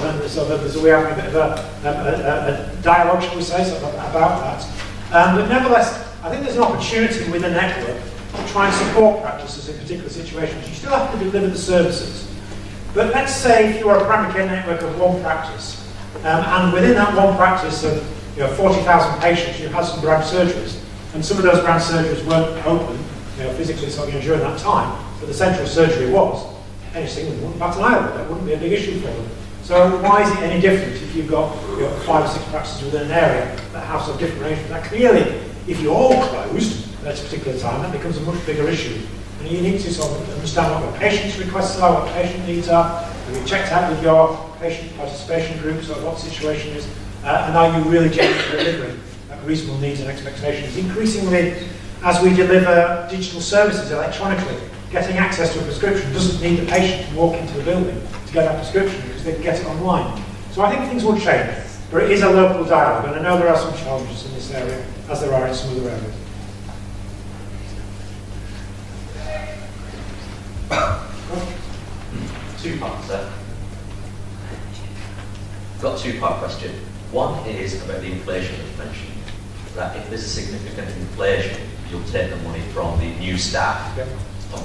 we have a bit of a dialogue, shall we say, about that. But nevertheless, I think there's an opportunity with the network to try and support practices in particular situations. You still have to deliver the services. But let's say if you are a primary care network of one practice, and within that one practice of 40,000 patients, you had some branch surgeries, and some of those branch surgeries weren't open physically during that time, but the central surgery was. Any single wouldn't bat an eyelid, that wouldn't be a big issue for them. So why is it any different if you've got 5 or 6 practices within an area that have some different arrangements? Now clearly, if you're all closed at a particular time, that becomes a much bigger issue. And you need to sort of understand what your patient's requests are, what patient needs are, have you checked out with your patient participation groups or what the situation is, and are you really genuinely delivering reasonable needs and expectations? Increasingly, as we deliver digital services electronically, getting access to a prescription doesn't need the patient to walk into the building to get that prescription because they can get it online. So I think things will change, but it is a local dialogue, and I know there are some challenges in this area, as there are in some other areas. Two parts there. Got a two-part question. One is about the inflation that you mentioned. That if there's a significant inflation, you'll take the money from the new staff and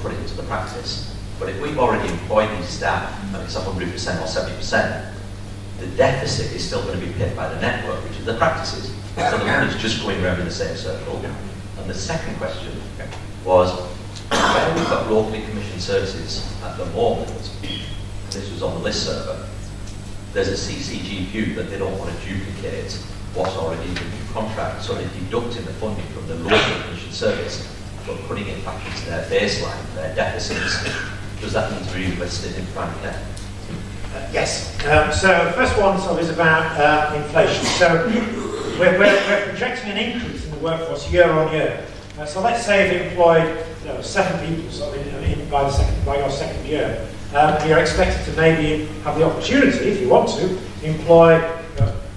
put it into the practice. But if we've already employed these staff and it's 100% or 70%, the deficit is still going to be paid by the network, which is the practices. So the money's just going around in the same circle. And the second question was, where we've got locally commissioned services at the moment, this was on the list server, there's a CCG view that they don't want to duplicate what's already in the new contract, so they're deducting the funding from the local commissioned service but putting it back into their baseline, their deficits. Does that need to be invested in primary care? Yes. So the first one is about inflation. So we're projecting an increase in the workforce year on year. So let's say if you employed 7 people by your second year, you're expected to maybe have the opportunity, if you want to, employ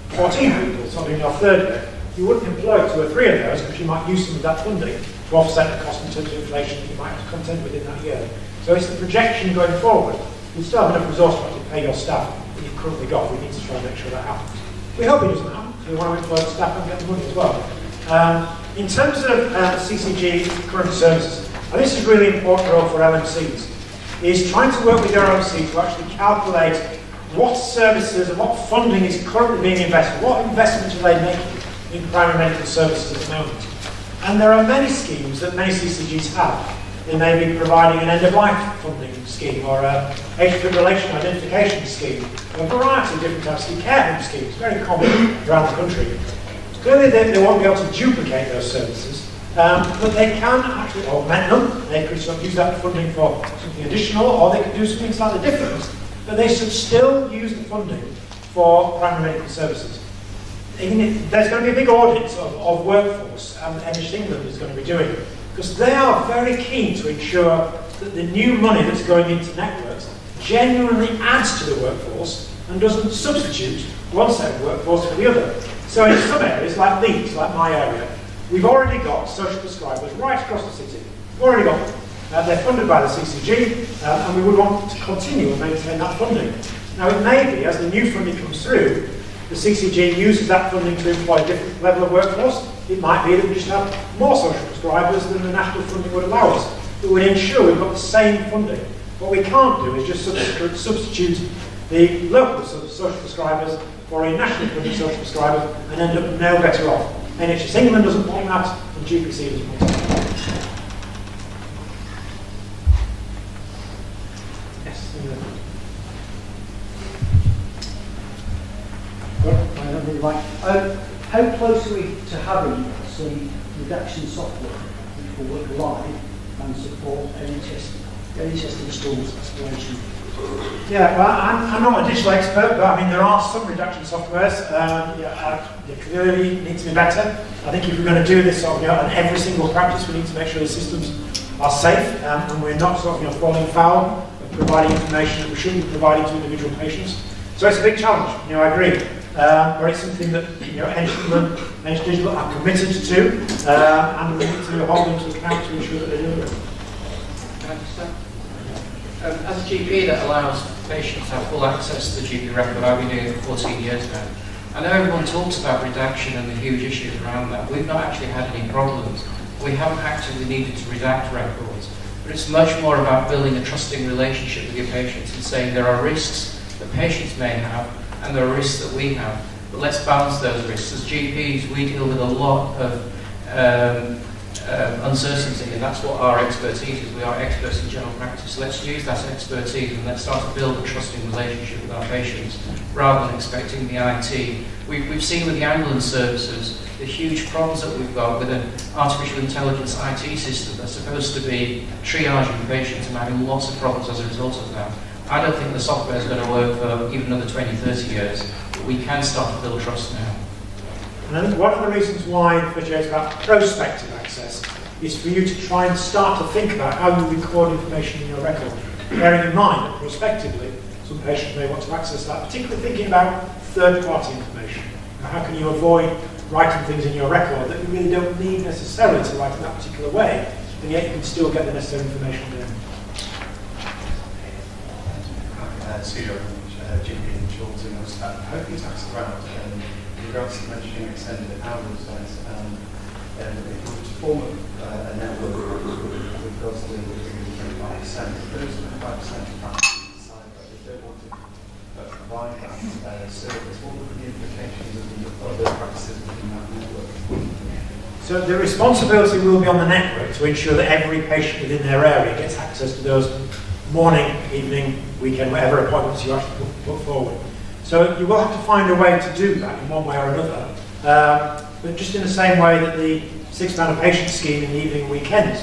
14 people in your third year. You wouldn't employ 2 or 3 of those because you might use some of that funding to offset the cost in terms of inflation that you might have to contend with in that year. So it's the projection going forward. You still have enough resource to pay your staff that you've currently got. We need to try and make sure that happens. We hope it doesn't happen. So we want to employ the staff and get the money as well. In terms of CCG current services, and this is a really important role for LMCs, is trying to work with your LMC to actually calculate what services and what funding is currently being invested, what investments are they making in primary medical services at the moment. And there are many schemes that many CCGs have. They may be providing an end-of-life funding scheme or a age fibrillation identification scheme, a variety of different types of care home schemes, very common around the country. Clearly they won't be able to duplicate those services, but they can actually augment them. They could use that funding for something additional, or they could do something slightly different. But they should still use the funding for primary medical services. There's going to be a big audit of workforce, and NHS England is going to be doing because they are very keen to ensure that the new money that's going into networks genuinely adds to the workforce and doesn't substitute one set of workforce for the other. So in some areas, like Leeds, like my area, we've already got social prescribers right across the city. We've already got them. They're funded by the CCG, and we would want to continue and maintain that funding. Now it may be, as the new funding comes through, the CCG uses that funding to employ a different level of workforce. It might be that we just have more social prescribers than the national funding would allow us. It would ensure we've got the same funding. What we can't do is just substitute the local social prescribers for a national funded social prescriber and end up no better off. NHS England doesn't want that, and GPC doesn't want that. Yes. I don't really like. How close are we to having some redaction software which will work live and support NHS installs installation? Yeah, well, I'm not a digital expert, but I mean there are some reduction softwares. They clearly need to be better. I think if we're going to do this on every single practice, we need to make sure the systems are safe and we're not falling foul of providing information that we shouldn't be providing to individual patients. So it's a big challenge. I agree, but it's something that NHS Digital are committed to, and we need to hold them to account to ensure that they do it. Can I just say? As a GP that allows patients to have full access to the GP record, I've been doing it for 14 years now. I know everyone talks about redaction and the huge issues around that. We've not actually had any problems. We haven't actively needed to redact records. But it's much more about building a trusting relationship with your patients and saying there are risks that patients may have and there are risks that we have. But let's balance those risks. As GPs, we deal with a lot of uncertainty, and that's what our expertise is. We are experts in general practice. Let's use that expertise and let's start to build a trusting relationship with our patients rather than expecting the IT. We've seen with the ambulance services the huge problems that we've got with an artificial intelligence IT system that's supposed to be triaging patients and having lots of problems as a result of that. I don't think the software is going to work for even another 20, 30 years, but we can start to build trust now. And I think one of the reasons why it's about prospective access is for you to try and start to think about how you record information in your record, bearing in mind that prospectively some patients may want to access that, particularly thinking about third-party information. Now, how can you avoid writing things in your record that you really don't need necessarily to write in that particular way, and yet you can still get the necessary information there? CEO GP in Chiltern, I was hoping to ask around in regards to mentioning extended hours and if we were to form a network with regards to the 25%, if there is 25% of practices decide that if they want to provide that service, what would be the implications of the other practices within that network? So the responsibility will be on the network to ensure that every patient within their area gets access to those morning, evening, weekend, whatever appointments you actually put forward. So you will have to find a way to do that in one way or another. But just in the same way that the £6 a patient scheme in the evening and weekends,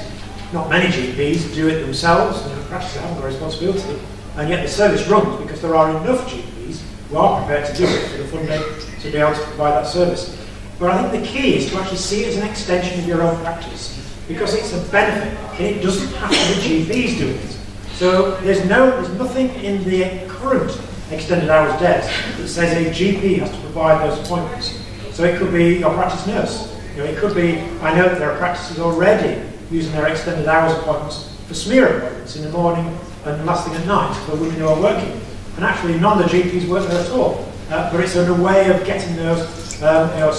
not many GPs do it themselves, and practices haven't got a responsibility, and yet the service runs because there are enough GPs who are prepared to do it for the funding to be able to provide that service. But I think the key is to actually see it as an extension of your own practice, because it's a benefit, and it doesn't have to be GPs doing it. So there's nothing in the current extended hours desk that says a GP has to provide those appointments. So it could be your practice nurse. It could be, I know that there are practices already using their extended hours appointments for smear appointments in the morning and last thing at night for women who are working. And actually none of the GPs work there at all. But it's a way of getting those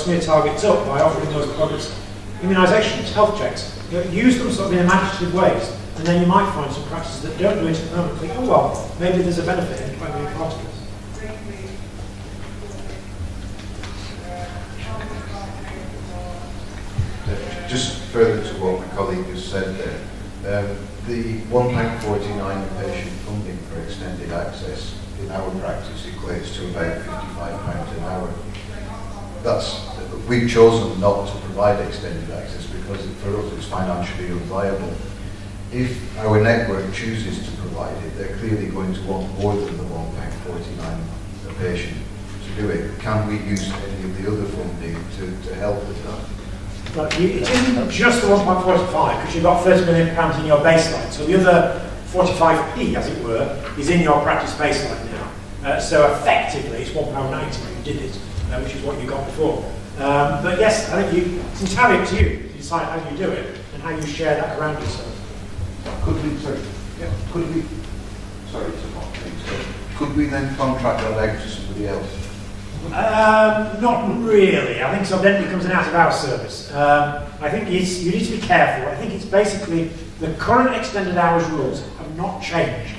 smear targets up by offering those appointments. Immunisations, health checks. Use them sort of in imaginative ways. And then you might find some practices that don't do it at the moment and think, oh well, maybe there's a benefit in trying to be part of this. Just further to what my colleague just said there, the £1.49 a patient funding for extended access in our practice equates to about £55 an hour. We've chosen not to provide extended access because for us it's financially unviable. If our network chooses to provide it, they're clearly going to want more than the £1.49 a patient to do it. Can we use any of the other funding to help with that? But it isn't just the 1.45 because you've got £30 million in your baseline. So the other 45p, as it were, is in your practice baseline now. So effectively, it's £1.90 when you did it, which is what you got before. But yes, I think it's entirely up to you to decide how you do it and how you share that around yourself. Could we then contract that out to somebody else? Not really. I think so then it becomes an out-of-hours service. I think you need to be careful. I think it's basically the current extended hours rules have not changed.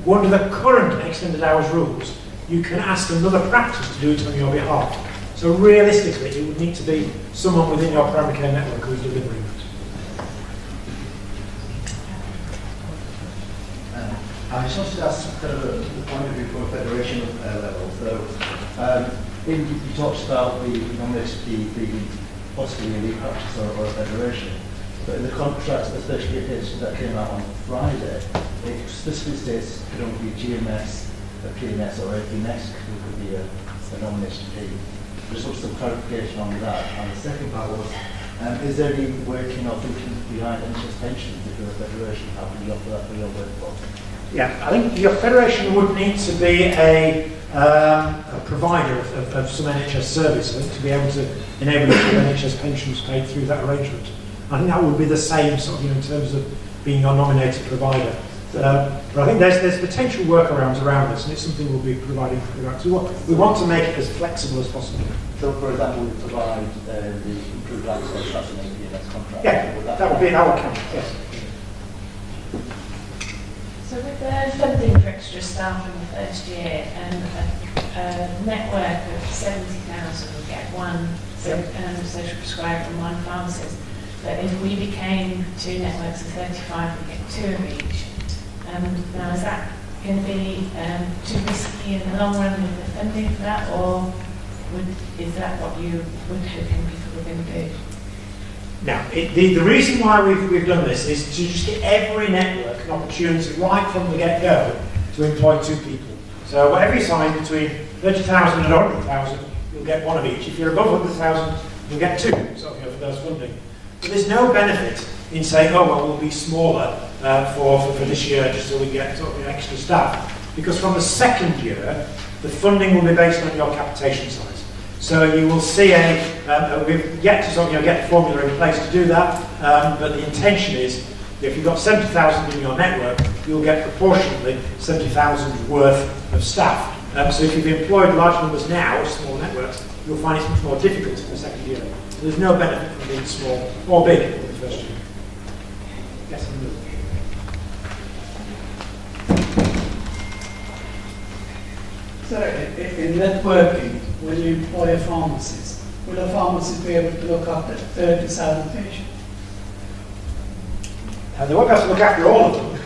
Under the current extended hours rules, you can ask another practice to do it on your behalf. So realistically, it would need to be someone within your primary care network who's delivering it. I just wanted to ask kind of the point of view from a federation level. So, you talked about the nominated being possibly a lead practice or a federation, but in the contract, especially if that came out on Friday, it specifically states it could only be GMS, a PMS, or a PMS who could be a nominated team. Just want some clarification on that. And the second part was, is there any working or thinking behind NHS pensions if you're a federation? How can you offer that for your workforce? Yeah, I think your federation would need to be a provider of some NHS service, I think, to be able to enable you to have NHS pensions paid through that arrangement. I think that would be the same sort of, in terms of being your nominated provider. But I think there's potential workarounds around this, and it's something we'll be providing. So we want to make it as flexible as possible. So, for example, we provide the improved access that's an APMS contract. Yeah, that would count. Yes. So with the funding for extra staff in the first year, a network of 70,000 will get one social prescriber and one pharmacist. But if we became two networks of 35, we get two of each. Now, is that going to be too risky in the long run with the funding for that, or is that what you would hoping people were going to do? Now, the reason why we've done this is to just give every network an opportunity right from the get-go to employ two people. So whatever you sign between 30,000 and 100,000, you'll get one of each. If you're above 100,000, you'll get two, so, for those funding. But there's no benefit in saying, oh, well, we'll be smaller for this year just so we get extra staff. Because from the second year, the funding will be based on your capitation size. So you will see we've yet to get the formula in place to do that, but the intention is if you've got 70,000 in your network, you'll get proportionately 70,000 worth of staff. So if you've employed large numbers now, small networks, you'll find it's much more difficult in the second year. So there's no benefit from being small or big in the first year. Yes, So in networking, when you employ a pharmacist, will a pharmacist be able to look after 30,000 patients? They won't be able to look after all of them,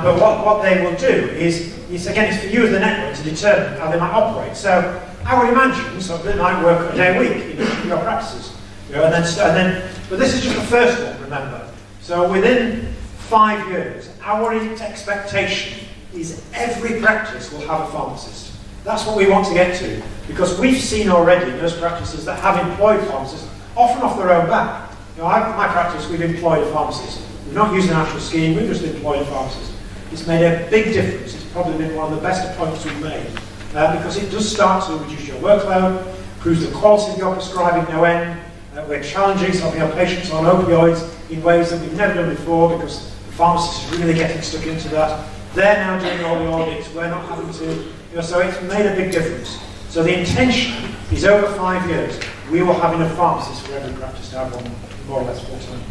but what they will do is again, it's for you as the network to determine how they might operate. So I would imagine they might work a day a week in your practices. And then, but this is just the first one, remember. So within 5 years, our expectation is every practice will have a pharmacist. That's what we want to get to, because we've seen already those practices that have employed pharmacists, often off their own back. My practice, we've employed a pharmacist. We've not used a national scheme, we've just employed a pharmacist. It's made a big difference. It's probably been one of the best appointments we've made, because it does start to reduce your workload, improves the quality of your prescribing no end. We're challenging some of our patients on opioids in ways that we've never done before, because the pharmacist is really getting stuck into that. They're now doing all the audits, we're not having to. So it's made a big difference. So the intention is over 5 years, we will have enough pharmacists for every practice to have one, more or less full time.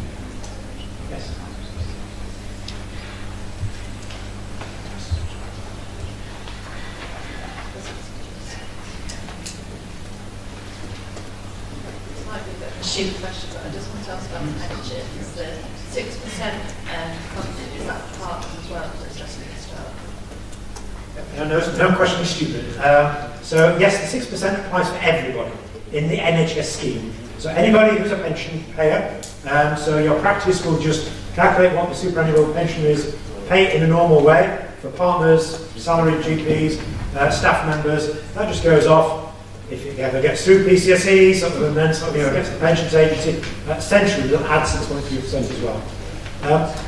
Yes? This might be a bit of a stupid question, but I just want to ask about the membership. Is the 6% funded, is that part as well, or is just the start? No question is stupid. So yes, the 6% applies for everybody in the NHS scheme. So anybody who's a pension payer, so your practice will just calculate what the superannual pension is, pay it in a normal way for partners, salaried GPs, staff members. That just goes off. if it ever gets through PCSE, and then sort of, gets the pensions agency, centrally they'll add 6.3% as well.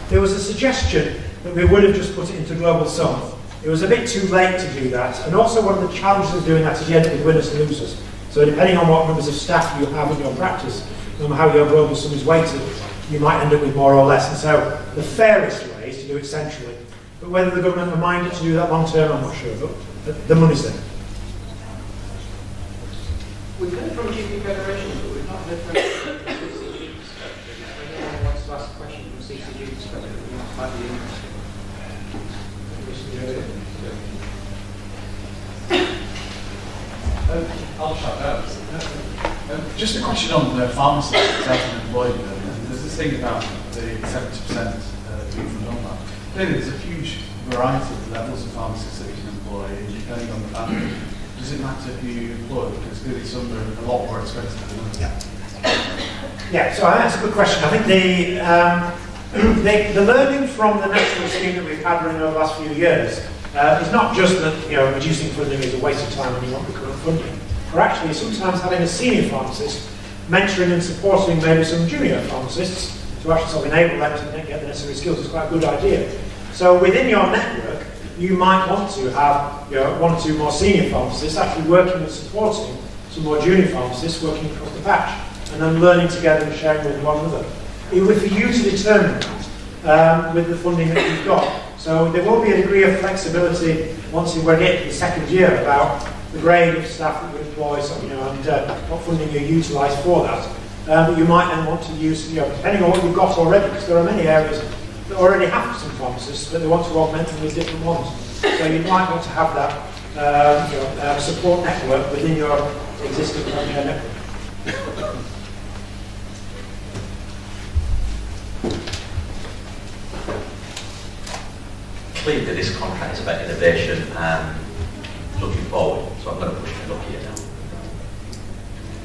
There was a suggestion that we would have just put it into global sum. It was a bit too late to do that, and also one of the challenges of doing that is you end up with winners and losers. So depending on what numbers of staff you have in your practice, no matter how your global sum is weighted, you might end up with more or less. And so the fairest way is to do it centrally. But whether the government are minded to do that long term, I'm not sure, but the money's there. We've heard from GP federations, but we've not heard from CCG perspective. If anyone wants to ask a question from CCG perspective, it might be interesting. I'll shut up. Just a question on the pharmacists self-employed. There's this thing about the 70% refund on that. Clearly, there's a huge variety of levels of pharmacists that you can employ, depending on the family. Does it matter who you employ? Because clearly some are a lot more expensive than others. Yeah, so that's a good question. I think the learning from the national scheme that we've had running over the last few years is not just that reducing funding is a waste of time when you want recurrent funding, or actually sometimes having a senior pharmacist mentoring and supporting maybe some junior pharmacists to actually sort of enable them to get the necessary skills is quite a good idea. So within your network, you might want to have one or two more senior pharmacists actually working and supporting some more junior pharmacists working across the patch, and then learning together and sharing with one another. It would be for you to determine that with the funding that you've got. So there will be a degree of flexibility once you get to the second year about the grade of staff that you employ, and what funding you utilise for that. But you might then want to use, depending on what you've got already, because there are many areas that already have some pharmacists, but they want to augment them with different ones. So you might want to have that support network within your existing primary care network. Clearly this contract is about innovation and looking forward, so I'm going to push my luck here now.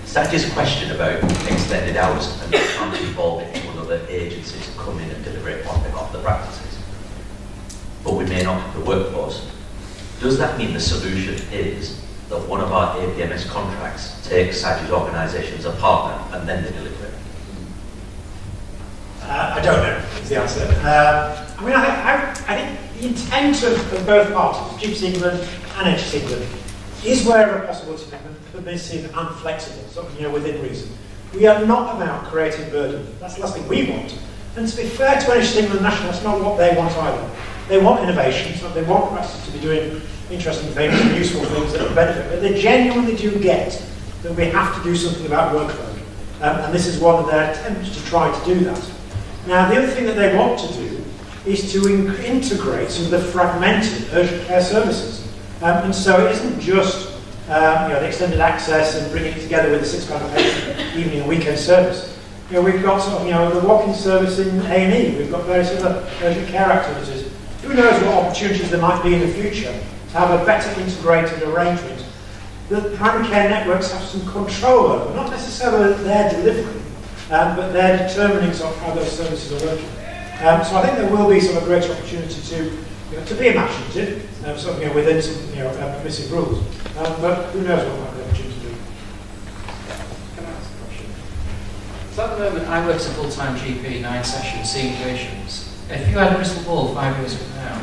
Statutire's question about extended hours and can't involve it in other agencies to come in and deliver it on behalf of the practices. But we may not have the workforce. Does that mean the solution is that one of our APMS contracts takes SAGI's organisation as a partner and then they deliver it? I don't know, is the answer. I think the intent of both parties, GPs England and NHS England, is wherever possible to be permissive and flexible, so within reason. We are not about creating burden. That's the last thing we want. And to be fair to NHS England National, that's not what they want either. They want innovation, so they want practices to be doing interesting things and useful things that will benefit. But they genuinely do get that we have to do something about workload. And this is one of their attempts to try to do that. Now, the other thing that they want to do is to integrate some of the fragmented urgent care services. And so it isn't just the extended access and bringing it together with a £6 evening and weekend service. We've got the walk-in service in A&E. We've got various other urgent care activities. Who knows what opportunities there might be in the future to have a better integrated arrangement that primary care networks have some control over, not necessarily their delivery, but they're determining sort of how those services are working. So I think there will be some greater opportunity to be imaginative, within some permissive rules. But who knows what might be the opportunity to do. Can I ask a question? So at the moment, I work as a full-time GP, 9 sessions, seeing patients. If you had a crystal ball 5 years from now,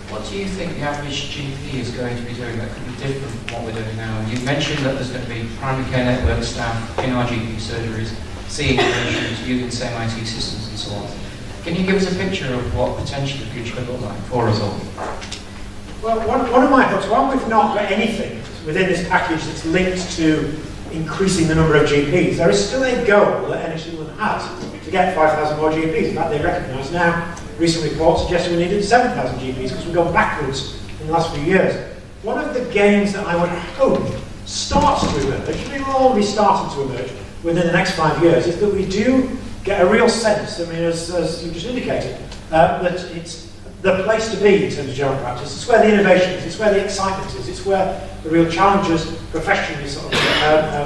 what do you think the average GP is going to be doing that could be different from what we're doing now? You mentioned that there's going to be primary care network staff in our GP surgeries, seeing patients, using the same IT systems and so on. Can you give us a picture of what potentially the future could look like for us all? Well, one of my thoughts, while we've not got anything within this package that's linked to increasing the number of GPs, there is still a goal that NHS England has to get 5,000 more GPs. In fact, they recognise now, recent reports suggesting we needed 7,000 GPs because we've gone backwards in the last few years. One of the gains that I would hope starts to emerge, and it will all be starting to emerge within the next 5 years, is that we do get a real sense, as you just indicated, that it's the place to be in terms of general practice. It's where the innovation is, it's where the excitement is, it's where the real challenges professionally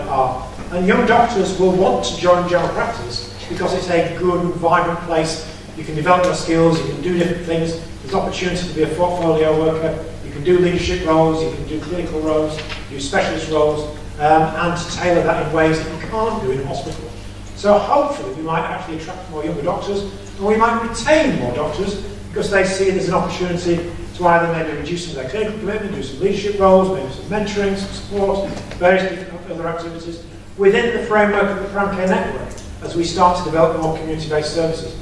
are. And young doctors will want to join general practice because it's a good and vibrant place. You can develop your skills, you can do different things, there's opportunity to be a portfolio worker, you can do leadership roles, you can do clinical roles, do specialist roles, and to tailor that in ways that you can't do in hospital. So hopefully we might actually attract more younger doctors, and we might retain more doctors because they see there's an opportunity to either maybe reduce some of their clinical commitment, do some leadership roles, maybe some mentoring, some support, various different other activities within the framework of the Primary Care Network as we start to develop more community-based services.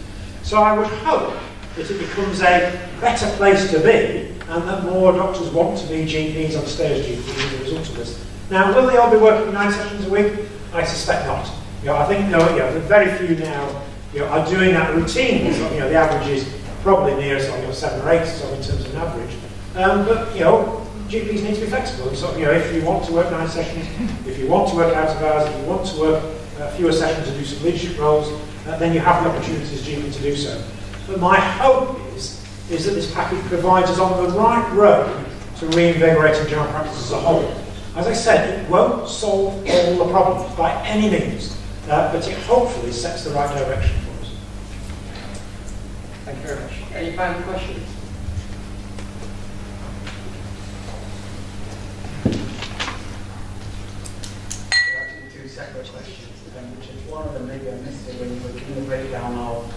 So I would hope that it becomes a better place to be and that more doctors want to be GPs and stay as GPs as a result of this. Now, will they all be working 9 sessions a week? I suspect not. I think the very few now are doing that routinely. So, the average is probably near 7 or 8 so in terms of an average. But GPs need to be flexible. So if you want to work 9 sessions, if you want to work out of hours, if you want to work fewer sessions and do some leadership roles, then you have the opportunity as GP to do so. But my hope is that this package provides us on the right road to reinvigorating general practice as a whole. As I said, it won't solve all the problems by any means, but it hopefully sets the right direction for us. Thank you very much. Any final questions? Actually, 2 separate questions, which is one of them maybe I missed it when you were giving the breakdown of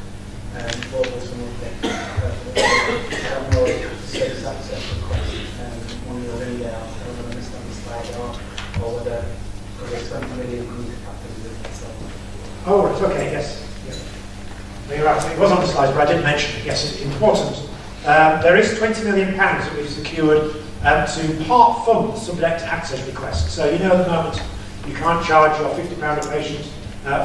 what was some of the I don't know if it's a subset request, one of the really I don't know if I missed on the slide or whether it's 20 million factors with it. Oh, right, okay, yes. Yeah. You're right, it was on the slides, but I didn't mention it. Yes, it's important. There is £20 million that we've secured to part fund subject access requests. So at the moment, you can't charge your £50 a patient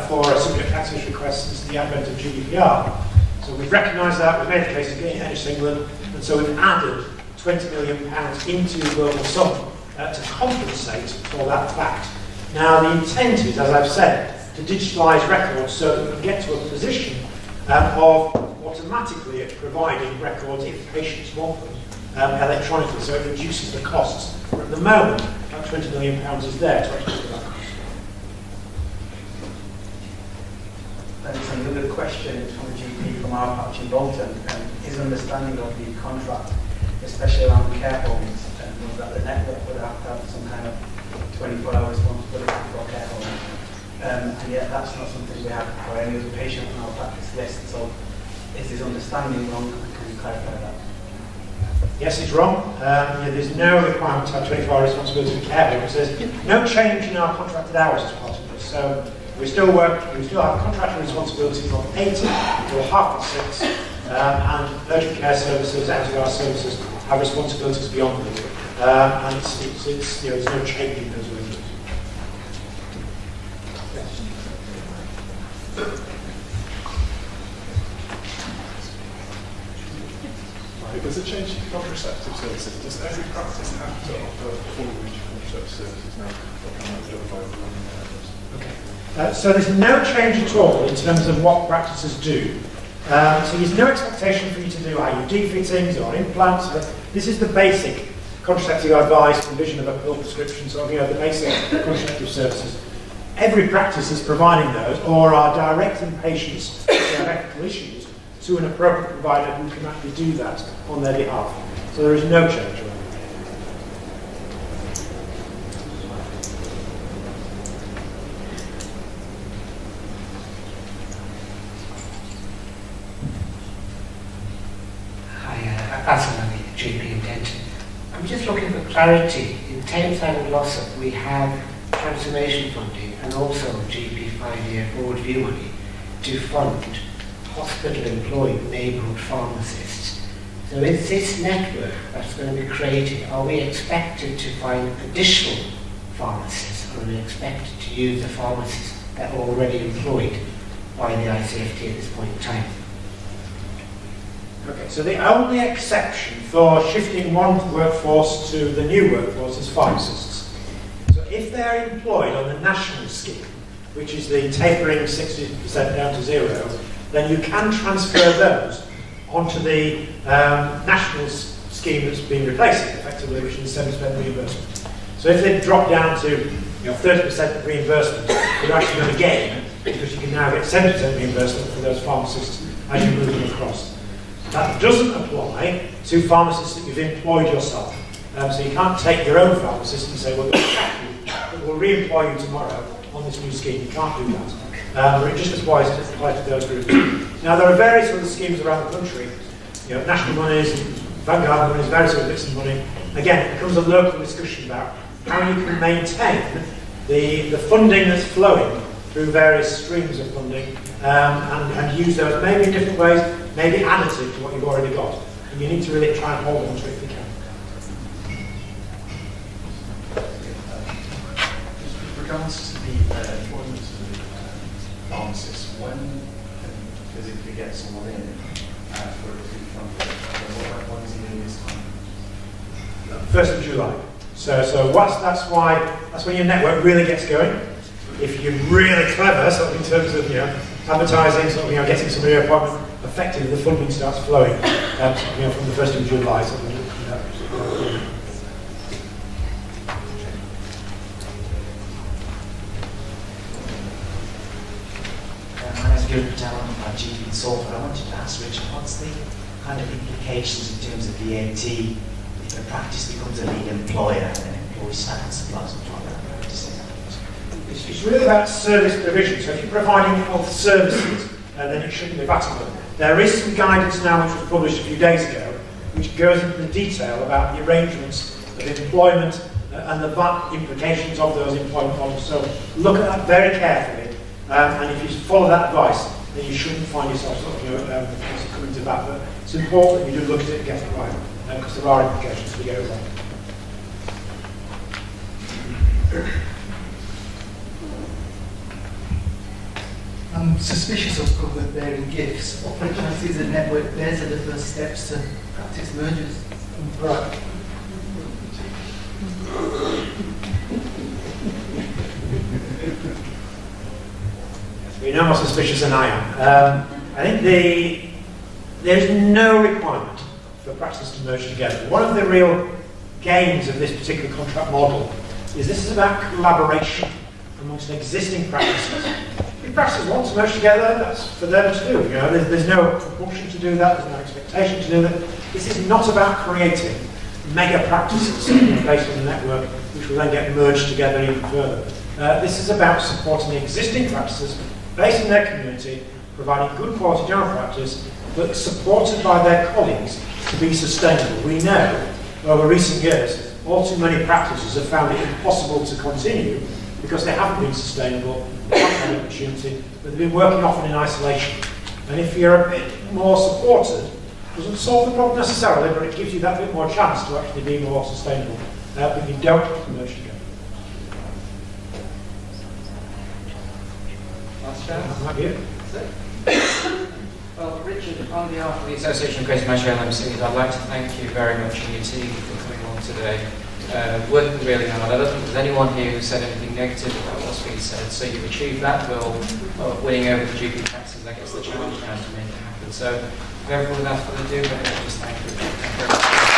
for a subject access request since the advent of GDPR. So we've recognised that, we've made the case of getting NHS England, and so we've added £20 million into the global sum to compensate for that fact. Now the intent is, as I've said, to digitalise records so that we can get to a position of automatically providing records if patients want them electronically, so it reduces the costs. But at the moment, that £20 million is there to actually do that cost. Thanks. Another question from a GP from our patch in Bolton. His understanding of the contract, especially around care homes, was that the network would have to have some kind of 24-hour responsibility for care homes. And yet that's not something we have for any other patient on our practice list. So is his understanding wrong? Can you clarify that? Yes, it's wrong. There's no requirement to have 24-hour responsibility for care homes. There's no change in our contracted hours as part of this. So we still have contractual responsibility from 8 until 6:30, and urgent care services, out-of-hours services have responsibilities beyond them. And there's no change in those windows. If there's a change to contraceptive services, does every practice have to offer full range of contraceptive services now? Okay. So there's no change at all in terms of what practices do. So there's no expectation for you to do IUD fittings or implants. This is the basic contraceptive advice, provision of a pill prescription, so the basic contraceptive services. Every practice is providing those or are directing patients with their ethical issues to an appropriate provider who can actually do that on their behalf. So there is no change. Personally, GP in Denton. I'm just looking for clarity. In Thames Island Glossop, we have transformation funding and also GP 5-year forward view money to fund hospital-employed neighbourhood pharmacists. So is this network that's going to be created, are we expected to find additional pharmacists, or are we expected to use the pharmacists that are already employed by the ICFT at this point in time? Okay, so the only exception for shifting one workforce to the new workforce is pharmacists. So if they're employed on the national scheme, which is the tapering 60% down to 0, then you can transfer those onto the national scheme that's been replacing effectively, which is 7% reimbursement. So if they drop down to 30% reimbursement, you're actually going to gain, because you can now get 70% reimbursement for those pharmacists as you move them across. That doesn't apply to pharmacists that you've employed yourself. So you can't take your own pharmacist and say, well, we'll re-employ you tomorrow on this new scheme. You can't do that. But it just applies to those groups. Now, there are various other schemes around the country, national monies, Vanguard monies, various other bits of money. Again, it becomes a local discussion about how you can maintain the funding that's flowing through various streams of funding and use those maybe in different ways, maybe additive to what you've already got. And you need to really try and hold on to it if you can. Just with regards to the employment of pharmacists, when can you physically get someone in for it to be funded? When is the earliest time? 1st of July. So that's when your network really gets going. If you're really clever, sort of in terms of advertising, sort of getting somebody an appointment, effectively the funding starts flowing from the 1st of July. So, My name is Gilbert Patel, I'm a GP in Salford. I wanted to ask Richard, what's the kind of implications in terms of VAT if a practice becomes a lead employer and then employs staff and supplies and practices? It's really about service provision. So if you're providing health services, then it shouldn't be VAT-able. There is some guidance now which was published a few days ago, which goes into the detail about the arrangements of employment and the VAT implications of those employment models. So look at that very carefully, and if you follow that advice, then you shouldn't find yourself coming to that. But it's important that you do look at it and get it right, because there are implications if you get it wrong. I'm suspicious of government bearing gifts. What chances the network bears are the first steps to practice mergers? Right. You're no more suspicious than I am. I think there's no requirement for practices to merge together. One of the real gains of this particular contract model is this is about collaboration amongst existing practices. If practices want to merge together, that's for them to do. There's no compulsion to do that, there's no expectation to do that. This is not about creating mega practices based on the network, which will then get merged together even further. This is about supporting the existing practices based in their community, providing good quality general practice, but supported by their colleagues to be sustainable. We know over recent years, all too many practices have found it impossible to continue because they haven't been sustainable, they haven't had an opportunity, but they've been working often in isolation. And if you're a bit more supported, it doesn't solve the problem necessarily, but it gives you that bit more chance to actually be more sustainable. But you don't have to merge together. Last chance. Thank you. Well, Richard, on behalf of the Association of Greater Manchester LMCs, I'd like to thank you very much and your team for coming on today. Working really hard. I don't think there's anyone here who said anything negative about what's been said, so you've achieved that goal of winning over the GP taxes. I guess the challenge now is to make it happen. So, without further ado, I'd like to just thank you. Thank you very much.